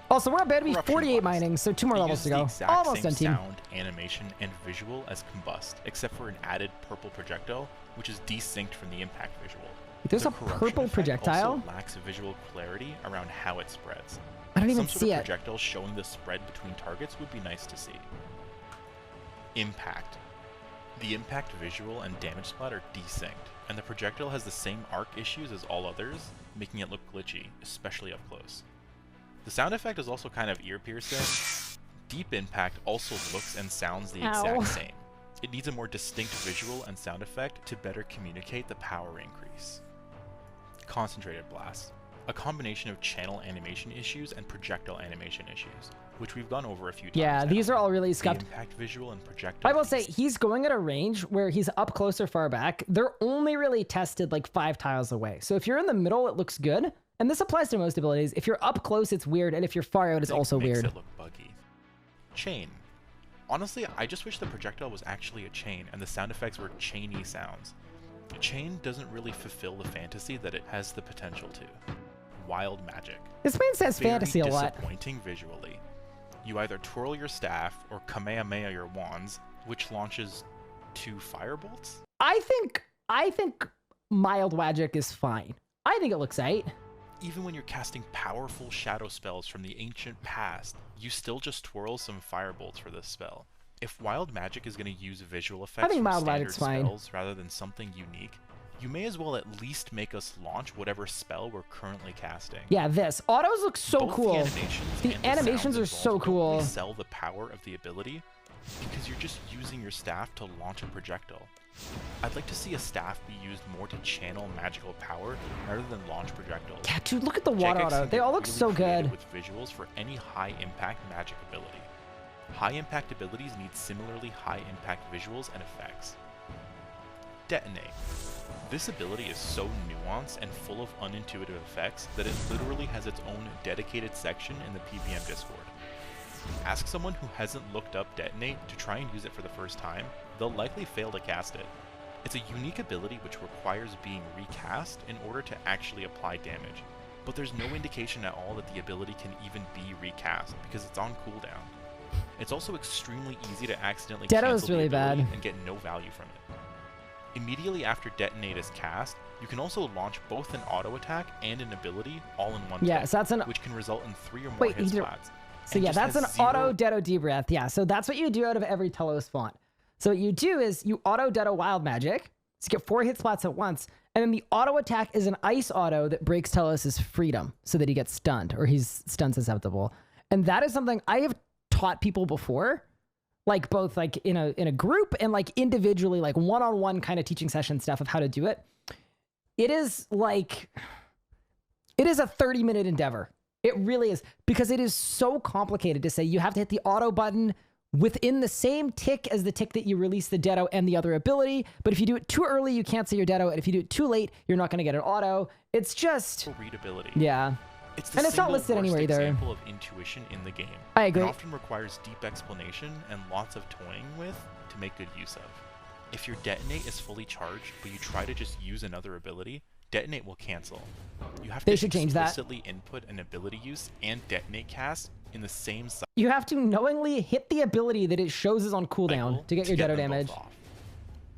Also, we're about to be 48 mining, so 2 more levels to go. Almost done, team. Sound, animation, and visual as Combust, except for an added purple projectile, which is desynced from the impact visual. There's a corruption purple effect projectile? Also lacks visual clarity around how it spreads. I don't even Some see sort it. of projectile showing the spread between targets would be nice to see. Impact. The impact visual and damage splat are desynced, and the projectile has the same arc issues as all others, making it look glitchy, especially up close. The sound effect is also kind of ear-piercing. Deep Impact also looks and sounds the exact same. It needs a more distinct visual and sound effect to better communicate the power increase. Concentrated Blast. A combination of channel animation issues and projectile animation issues, which we've gone over a few times. Yeah, these are all really scuffed. The impact visual and projectile. I will say, he's going at a range where he's up close or far back. They're only really tested like 5 tiles away. So if you're in the middle, it looks good. And this applies to most abilities. If you're up close, it's weird. And if you're far out, it's also makes weird. It look buggy. Chain. Honestly, I just wish the projectile was actually a chain and the sound effects were chainy sounds. Chain doesn't really fulfill the fantasy that it has the potential to. Wild Magic. This man says fantasy a lot. Disappointing visually. You either twirl your staff or Kamehameha your wands, which launches 2 firebolts? I think mild magic is fine. I think it looks right. Even when you're casting powerful shadow spells from the ancient past, you still just twirl some firebolts for this spell. If Wild Magic is going to use visual effects from mild standard magic's fine. spells rather than something unique, you may as well at least make us launch whatever spell we're currently casting. Yeah, this. Autos look so Both cool. The animations are so cool. Don't really sell the power of the ability because you're just using your staff to launch a projectile. I'd like to see a staff be used more to channel magical power rather than launch projectiles. Yeah, dude, look at the water auto. They all look so good. With visuals for any high impact magic ability. High impact abilities need similarly high impact visuals and effects. Detonate. This ability is so nuanced and full of unintuitive effects that it literally has its own dedicated section in the PVM Discord. Ask someone who hasn't looked up Detonate to try and use it for the first time, they'll likely fail to cast it. It's a unique ability which requires being recast in order to actually apply damage, but there's no indication at all that the ability can even be recast because it's on cooldown. It's also extremely easy to accidentally cancel really the ability bad. and get no value from it. Immediately after Detonate is cast, you can also launch both an auto attack and an ability all in one Yeah, tick, so that's an... which can result in 3 or more Wait, hit splats. So yeah, that's an auto Deto deep breath. Yeah, so that's what you do out of every Telos font. So what you do is you auto Deto wild magic, so you get 4 hit spots at once, and then the auto attack is an ice auto that breaks Telos' freedom so that he gets stunned or he's stun susceptible. And that is something I have taught people before, like both like in a group and like individually, like one-on-one kind of teaching session stuff of how to do it. It is like, it is a 30-minute endeavor. It really is, because it is so complicated to say you have to hit the auto button within the same tick as the tick that you release the Deto and the other ability. But if you do it too early, you can't say your Deto. And if you do it too late, you're not going to get an auto. It's just... readability. Yeah. And it's not listed anywhere either. Example of intuition in the game. I agree. It often requires deep explanation and lots of toying with to make good use of. If your Detonate is fully charged, but you try to just use another ability, Detonate will cancel. You have to explicitly input an ability use and Detonate cast in the same cycle. You have to knowingly hit the ability that it shows is on cooldown to get your Deto damage.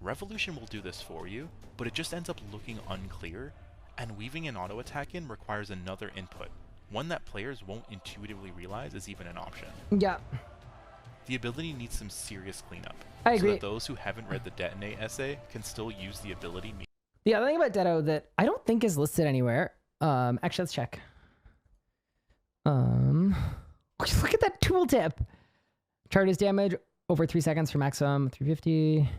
Revolution will do this for you, but it just ends up looking unclear, and weaving an auto attack in requires another input, one that players won't intuitively realize is even an option. Yeah. The ability needs some serious cleanup. I agree. So that those who haven't read the Detonate essay can still use the ability. The other thing about Deto that I don't think is listed anywhere. Actually, let's check. Look at that tooltip. Charges damage over 3 seconds for maximum 350.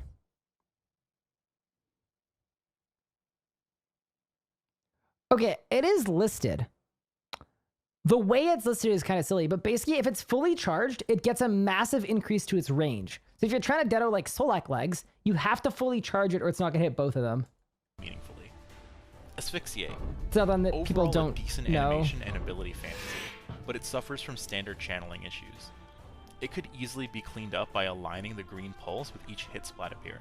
Okay, it is listed. The way it's listed is kind of silly, but basically if it's fully charged, it gets a massive increase to its range. So if you're trying to deado like Solak legs, you have to fully charge it or it's not going to hit both of them. Meaningfully. Asphyxiate. It's not one that Overall, people don't a decent know. animation and ability fantasy, but it suffers from standard channeling issues. It could easily be cleaned up by aligning the green pulse with each hit splat appearing.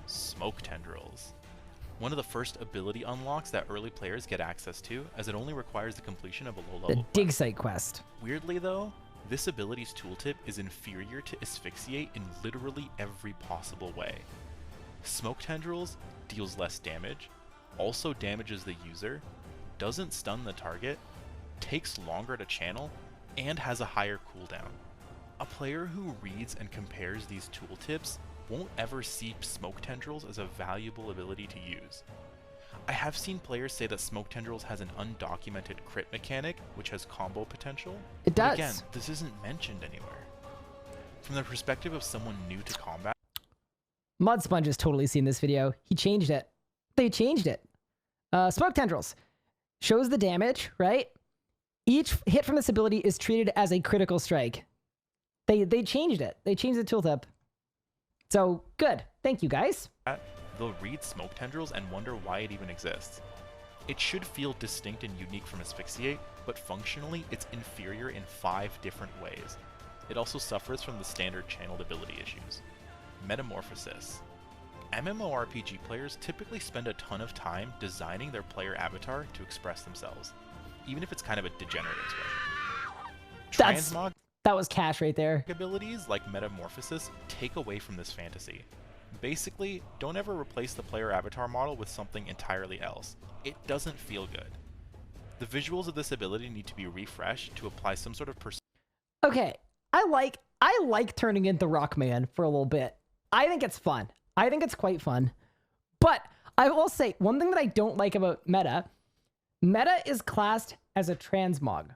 Smoke Tendrils. One of the first ability unlocks that early players get access to, as it only requires the completion of a low-level The dig site quest. Weirdly though, this ability's tooltip is inferior to Asphyxiate in literally every possible way. Smoke Tendrils deals less damage, also damages the user, doesn't stun the target, takes longer to channel, and has a higher cooldown. A player who reads and compares these tooltips won't ever see Smoke Tendrils as a valuable ability to use. I have seen players say that Smoke Tendrils has an undocumented crit mechanic, which has combo potential. It does. But again, this isn't mentioned anywhere. From the perspective of someone new to combat, Mud Sponge has totally seen this video. He changed it. They changed it. Smoke Tendrils shows the damage, right? Each hit from this ability is treated as a critical strike. They changed it. They changed the tooltip. So good. Thank you, guys. they'll read Smoke Tendrils and wonder why it even exists. It should feel distinct and unique from Asphyxiate, but functionally it's inferior in 5 different ways. It also suffers from the standard channeled ability issues. Metamorphosis. MMORPG players typically spend a ton of time designing their player avatar to express themselves, even if it's kind of a degenerate expression. Transmog That was cash right there. abilities like Metamorphosis take away from this fantasy. Basically, don't ever replace the player avatar model with something entirely else. It doesn't feel good. The visuals of this ability need to be refreshed to apply some sort of Okay, I like turning into Rockman for a little bit. I think it's fun. I think it's quite fun. But I will say, one thing that I don't like about Meta is classed as a transmog.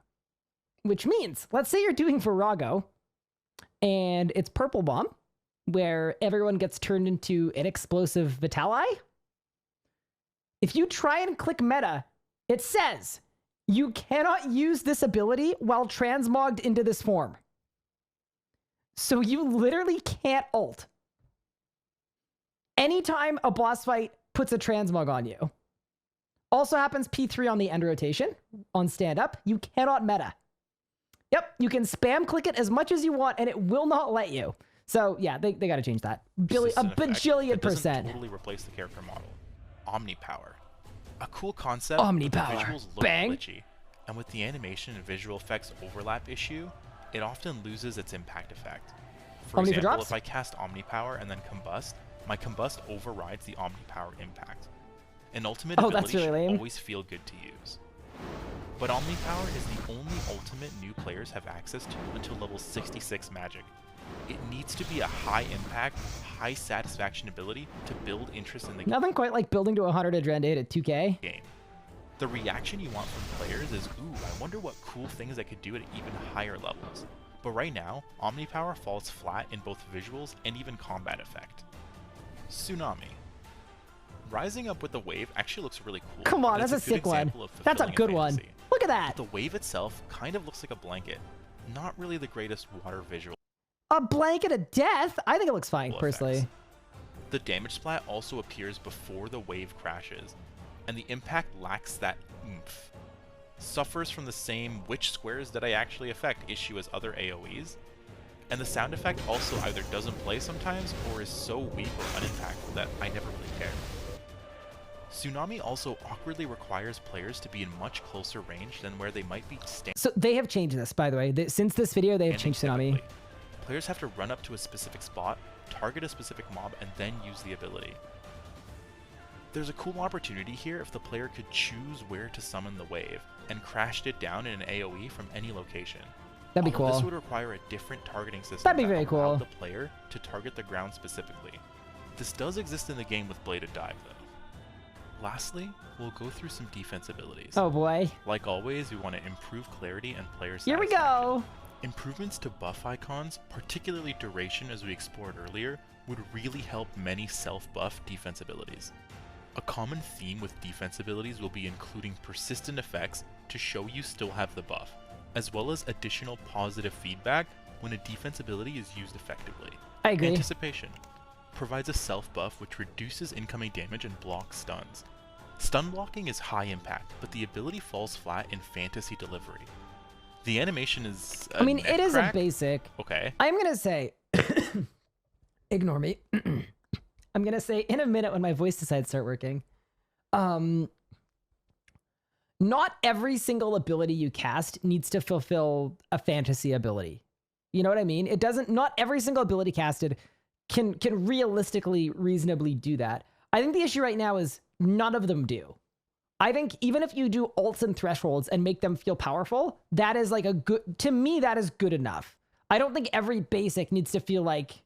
Which means, let's say you're doing Virago, and it's Purple Bomb, where everyone gets turned into an explosive Vitali. If you try and click Meta, it says you cannot use this ability while transmogged into this form. So you literally can't ult. Anytime a boss fight puts a transmog on you. Also happens P3 on the end rotation. On stand up, you cannot meta. Yep, you can spam click it as much as you want and it will not let you. So yeah, they got to change that. A bajillion percent. Totally replace the character model. Omnipower. A cool concept. Omnipower. The visuals look Bang. glitchy, and with the animation and visual effects overlap issue, it often loses its impact effect. For Omni for example, drops? if I cast Omnipower and then Combust, my Combust overrides the Omnipower impact. An ultimate ability really should lame. always feel good to use. But Omnipower is the only ultimate new players have access to until level 66 Magic. It needs to be a high impact, high satisfaction ability to build interest in the Nothing quite like building to 100 Adrendate at 2K. game. The reaction you want from players is, ooh, I wonder what cool things I could do at even higher levels. But right now, Omnipower falls flat in both visuals and even combat effect. Tsunami. Rising up with the wave actually looks really cool. Come on, and that's a it's good sick one. example of That's a fulfilling good one. fantasy. Look at that. The wave itself kind of looks like a blanket. Not really the greatest water visual A blanket of death? I think it looks fine, personally. effects. The damage splat also appears before the wave crashes, and the impact lacks that oomph. Suffers from the same which squares did I actually affect issue as other AoEs, and the sound effect also either doesn't play sometimes or is so weak or unimpactful that I never really care. Tsunami also awkwardly requires players to be in much closer range than where they might be standing. So they have changed this, by the way. Since this video, they have changed Tsunami. Typically. Players have to run up to a specific spot, target a specific mob, and then use the ability. There's a cool opportunity here if the player could choose where to summon the wave, and crashed it down in an AoE from any location. That'd be Although cool. This would require a different targeting system That'd be that very allowed cool. the player to target the ground specifically. This does exist in the game with Bladed Dive, though. Lastly, we'll go through some defense abilities. Oh boy. Like always, we want to improve clarity and player Here we satisfaction. go. Improvements to buff icons, particularly duration as we explored earlier, would really help many self-buff defense abilities. A common theme with defense abilities will be including persistent effects to show you still have the buff, as well as additional positive feedback when a defense ability is used effectively. I agree. Anticipation provides a self buff which reduces incoming damage and blocks stuns. Stun blocking is high impact, but the ability falls flat in fantasy delivery. The animation is it is a basic. Okay. I'm gonna say ignore me. I'm gonna say in a minute when my voice decides to start working. Not every single ability you cast needs to fulfill a fantasy ability. You know what I mean? It doesn't, not every single ability casted can realistically, reasonably do that. I think the issue right now is none of them do. I think even if you do ults and thresholds and make them feel powerful, that is like to me, that is good enough. I don't think every basic needs to feel like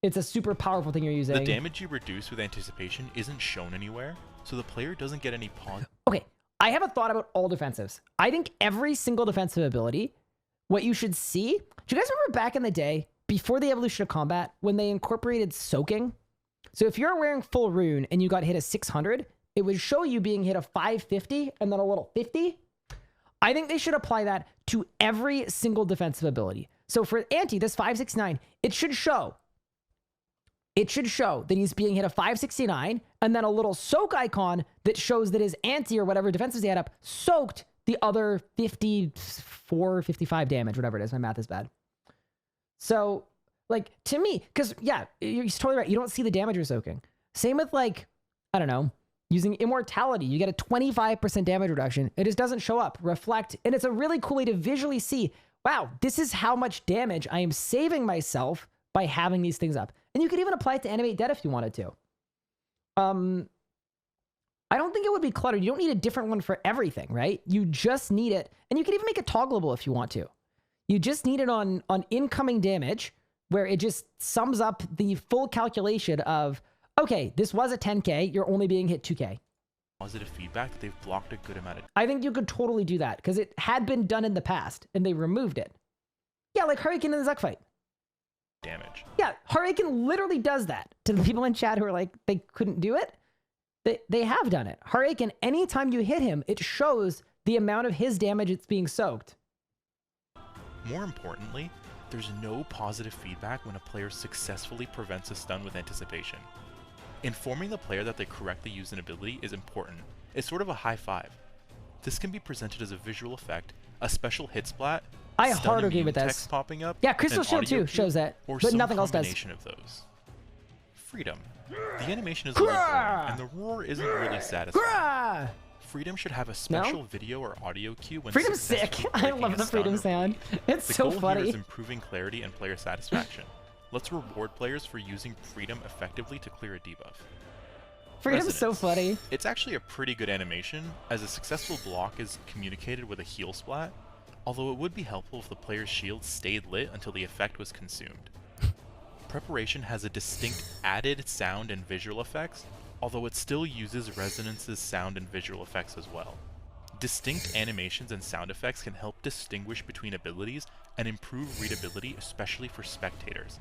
it's a super powerful thing you're using. The damage you reduce with anticipation isn't shown anywhere, so the player doesn't get any positive. Okay, I have a thought about all defensives. I think every single defensive ability, what you should see, do you guys remember back in the day, before the evolution of combat, when they incorporated soaking? So if you're wearing full rune and you got hit a 600, it would show you being hit a 550 and then a little 50. I think they should apply that to every single defensive ability. So for Anti, this 569, it should show that he's being hit a 569 and then a little soak icon that shows that his Anti or whatever defenses he had up soaked the other 54, 55 damage, whatever it is. My math is bad. So, like, to me, because, yeah, you're totally right. You don't see the damage you're soaking. Same with, like, I don't know, using Immortality. You get a 25% damage reduction. It just doesn't show up, reflect. And it's a really cool way to visually see, wow, this is how much damage I am saving myself by having these things up. And you could even apply it to Animate Dead if you wanted to. I don't think it would be cluttered. You don't need a different one for everything, right? You just need it. And you can even make it toggleable if you want to. You just need it on incoming damage, where it just sums up the full calculation of, okay, this was a 10K, you're only being hit 2K. Positive feedback that they've blocked a good amount of. I think you could totally do that, because it had been done in the past, and they removed it. Yeah, like Hurricane in the Zuck fight. Damage. Yeah, Hurricane literally does that. To the people in chat who are like, they couldn't do it, they have done it. Hurricane, anytime you hit him, it shows the amount of his damage it's being soaked. More importantly, there's no positive feedback when a player successfully prevents a stun with anticipation. Informing the player that they correctly use an ability is important. It's sort of a high five. This can be presented as a visual effect, a special hit splat, I stun hard agree immune with this. text popping up, Yeah, Crystal an Shield audio too cue, shows that, or but some nothing else does. combination of those. Freedom. The animation is a little boring, and the roar isn't really satisfying. Grah! Freedom should have a special video or audio cue when Freedom's sick. successfully I breaking love a the stun Freedom or sound. bleed. It's The so goal here funny. is improving clarity and player satisfaction. Let's reward players for using Freedom effectively to clear a debuff. Freedom's so Resonance. funny. It's actually a pretty good animation, as a successful block is communicated with a heal splat, although it would be helpful if the player's shield stayed lit until the effect was consumed. Preparation has a distinct added sound and visual effects, although it still uses Resonance's sound and visual effects as well. Distinct animations and sound effects can help distinguish between abilities and improve readability, especially for spectators.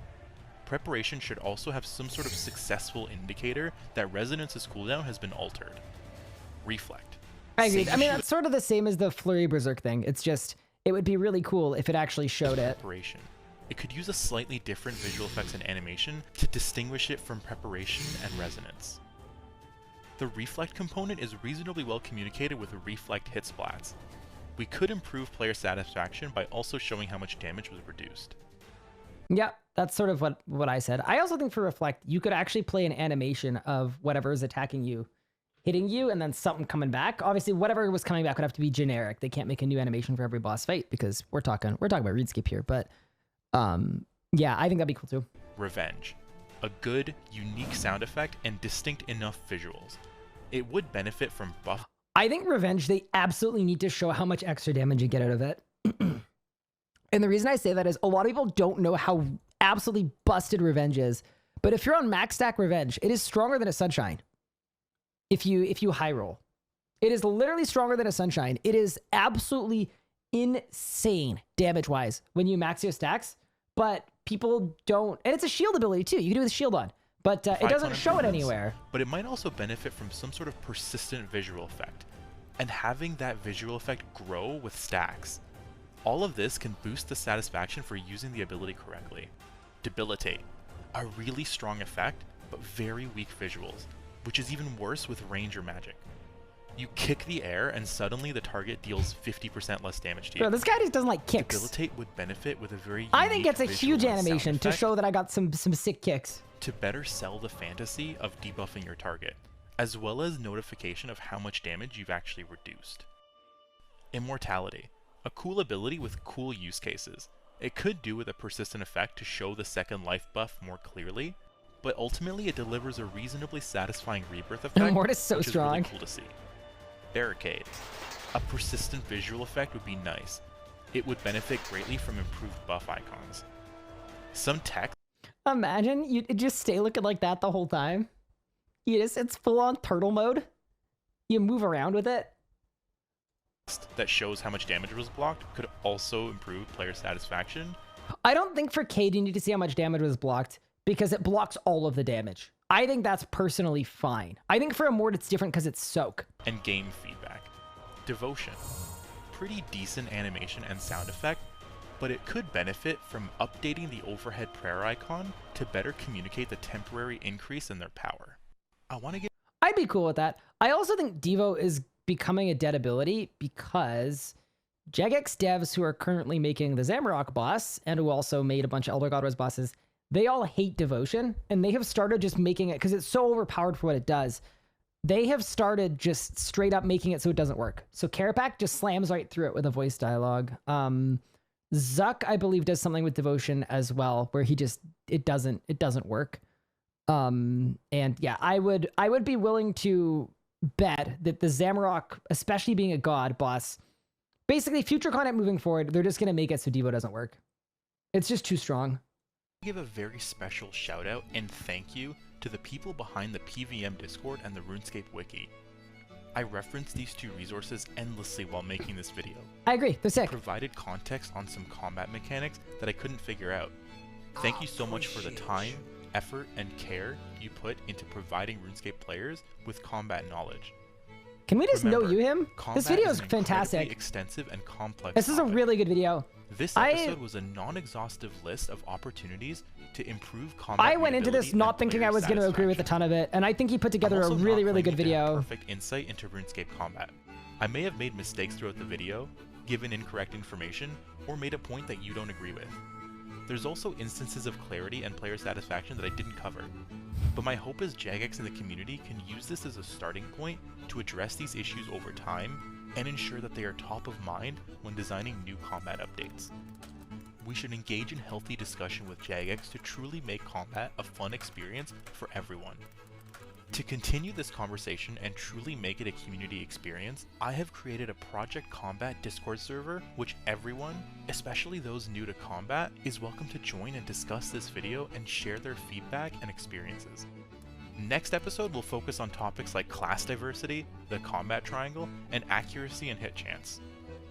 Preparation should also have some sort of successful indicator that Resonance's cooldown has been altered. Reflect. I agree. Same I mean, issue that's sort of the same as the Flurry Berserk thing. It's just, it would be really cool if it actually showed it. Preparation. It could use a slightly different visual effects and animation to distinguish it from Preparation and Resonance. The Reflect component is reasonably well communicated with Reflect hit splats. We could improve player satisfaction by also showing how much damage was reduced. Yeah, that's sort of what I said. I also think for Reflect, you could actually play an animation of whatever is attacking you, hitting you, and then something coming back. Obviously, whatever was coming back would have to be generic. They can't make a new animation for every boss fight because we're talking about RuneScape here. But yeah, I think that'd be cool too. Revenge. A good, unique sound effect and distinct enough visuals. It would benefit from buff. I think Revenge, they absolutely need to show how much extra damage you get out of it. And the reason I say that is a lot of people don't know how absolutely busted Revenge is. But if you're on max stack Revenge, it is stronger than a Sunshine. If you high roll, it is literally stronger than a Sunshine. It is absolutely insane damage wise when you max your stacks. But people don't, and it's a shield ability too. You can do it with shield on. but it doesn't 500 show it improvements, anywhere. But it might also benefit from some sort of persistent visual effect, and having that visual effect grow with stacks. All of this can boost the satisfaction for using the ability correctly. Debilitate, a really strong effect, but very weak visuals, which is even worse with range or magic. You kick the air and suddenly the target deals 50% less damage to you. Bro, this guy just doesn't like kicks. Debilitate would benefit with a very I think unique it's a huge visual and sound animation to effect show that I got some sick kicks. to better sell the fantasy of debuffing your target, as well as notification of how much damage you've actually reduced. Immortality, a cool ability with cool use cases. It could do with a persistent effect to show the second life buff more clearly, but ultimately it delivers a reasonably satisfying rebirth effect, Mortis so which strong. is really cool to see. Barricade, a persistent visual effect would be nice. It would benefit greatly from improved buff icons. Some text Imagine you just stay looking like that the whole time. It's full on turtle mode. You move around with it. that shows how much damage was blocked could also improve player satisfaction. I don't think for Cade you need to see how much damage was blocked because it blocks all of the damage. I think that's personally fine. I think for Immort it's different because it's soak. And game feedback. Devotion. Pretty decent animation and sound effect, but it could benefit from updating the overhead prayer icon to better communicate the temporary increase in their power. I'd be cool with that. I also think Devo is becoming a dead ability because Jagex devs who are currently making the Zamorak boss and who also made a bunch of Elder God Wars bosses, they all hate Devotion, and they have started just making it, because it's so overpowered for what it does, they have started just straight up making it so it doesn't work. So Carapac just slams right through it with a voice dialogue. Zuck, I believe, does something with Devotion as well, where it doesn't work. And yeah, I would be willing to bet that the Zamorak, especially being a god boss, basically future content moving forward, they're just going to make it so Devo doesn't work. It's just too strong. Give a very special shout out and thank you to the people behind the PVM Discord and the RuneScape Wiki. I referenced these two resources endlessly while making this video. I agree, they're sick. Provided context on some combat mechanics that I couldn't figure out. Thank you so much for the time, effort, and care you put into providing RuneScape players with combat knowledge. Can we just Remember, know you him? This video is an fantastic. incredibly extensive and complex This is a topic. really good video. This episode was a non-exhaustive list of opportunities to improve combat. I went into this readability not and thinking I player was going to agree with a ton of it, and I think he put together a I'm also really, not really good claiming to have video. Perfect insight into RuneScape combat. I may have made mistakes throughout the video, given incorrect information, or made a point that you don't agree with. There's also instances of clarity and player satisfaction that I didn't cover. But my hope is Jagex and the community can use this as a starting point to address these issues over time and ensure that they are top of mind when designing new combat updates. We should engage in healthy discussion with Jagex to truly make combat a fun experience for everyone. To continue this conversation and truly make it a community experience, I have created a Project Combat Discord server which everyone, especially those new to combat, is welcome to join and discuss this video and share their feedback and experiences. Next episode will focus on topics like class diversity, the combat triangle, and accuracy and hit chance.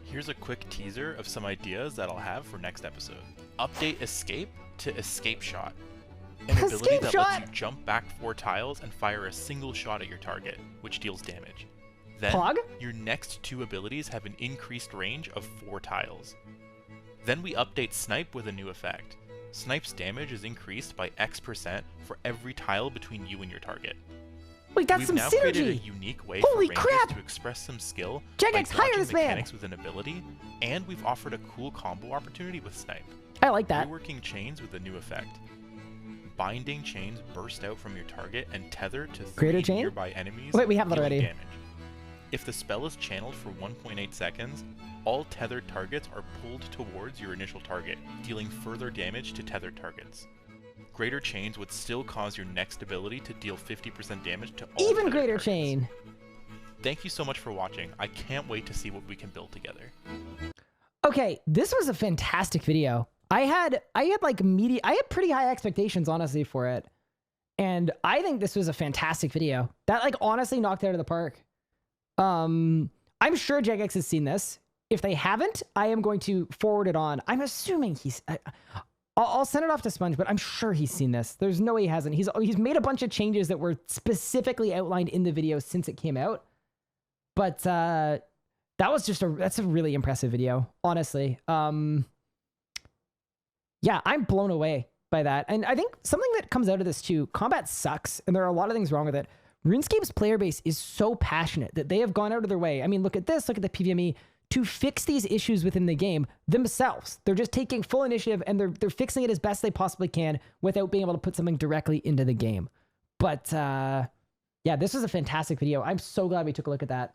Here's a quick teaser of some ideas that I'll have for next episode. Update Escape to Escape Shot. An ability that lets you jump back 4 tiles and fire a single shot at your target, which deals damage. Then, your next 2 abilities have an increased range of 4 tiles. Then we update Snipe with a new effect. Snipe's damage is increased by X% for every tile between you and your target. We got We've some now synergy! created a unique way Holy for crap! rangers to express some skill Jagex, by hire dodging this man! mechanics with an ability, and we've offered a cool combo opportunity with Snipe. I like that. Reworking chains with a new effect. Binding chains burst out from your target and tether to 3 nearby enemies. Wait, we have that dealing already. damage. If the spell is channeled for 1.8 seconds, all tethered targets are pulled towards your initial target, dealing further damage to tethered targets. Greater chains would still cause your next ability to deal 50% damage to all Even tethered greater targets. chain. Thank you so much for watching. I can't wait to see what we can build together. Okay, this was a fantastic video. I had pretty high expectations, honestly, for it. And I think this was a fantastic video. That, like, honestly knocked it out of the park. I'm sure Jagex has seen this. If they haven't, I am going to forward it on. I'm assuming I'll send it off to Sponge, but I'm sure he's seen this. There's no way he hasn't. He's made a bunch of changes that were specifically outlined in the video since it came out. But that's a really impressive video, honestly. Yeah, I'm blown away by that. And I think something that comes out of this too, combat sucks, and there are a lot of things wrong with it. RuneScape's player base is so passionate that they have gone out of their way. I mean, look at this, look at the PVME, to fix these issues within the game themselves. They're just taking full initiative and they're fixing it as best they possibly can without being able to put something directly into the game. But yeah, this was a fantastic video. I'm so glad we took a look at that.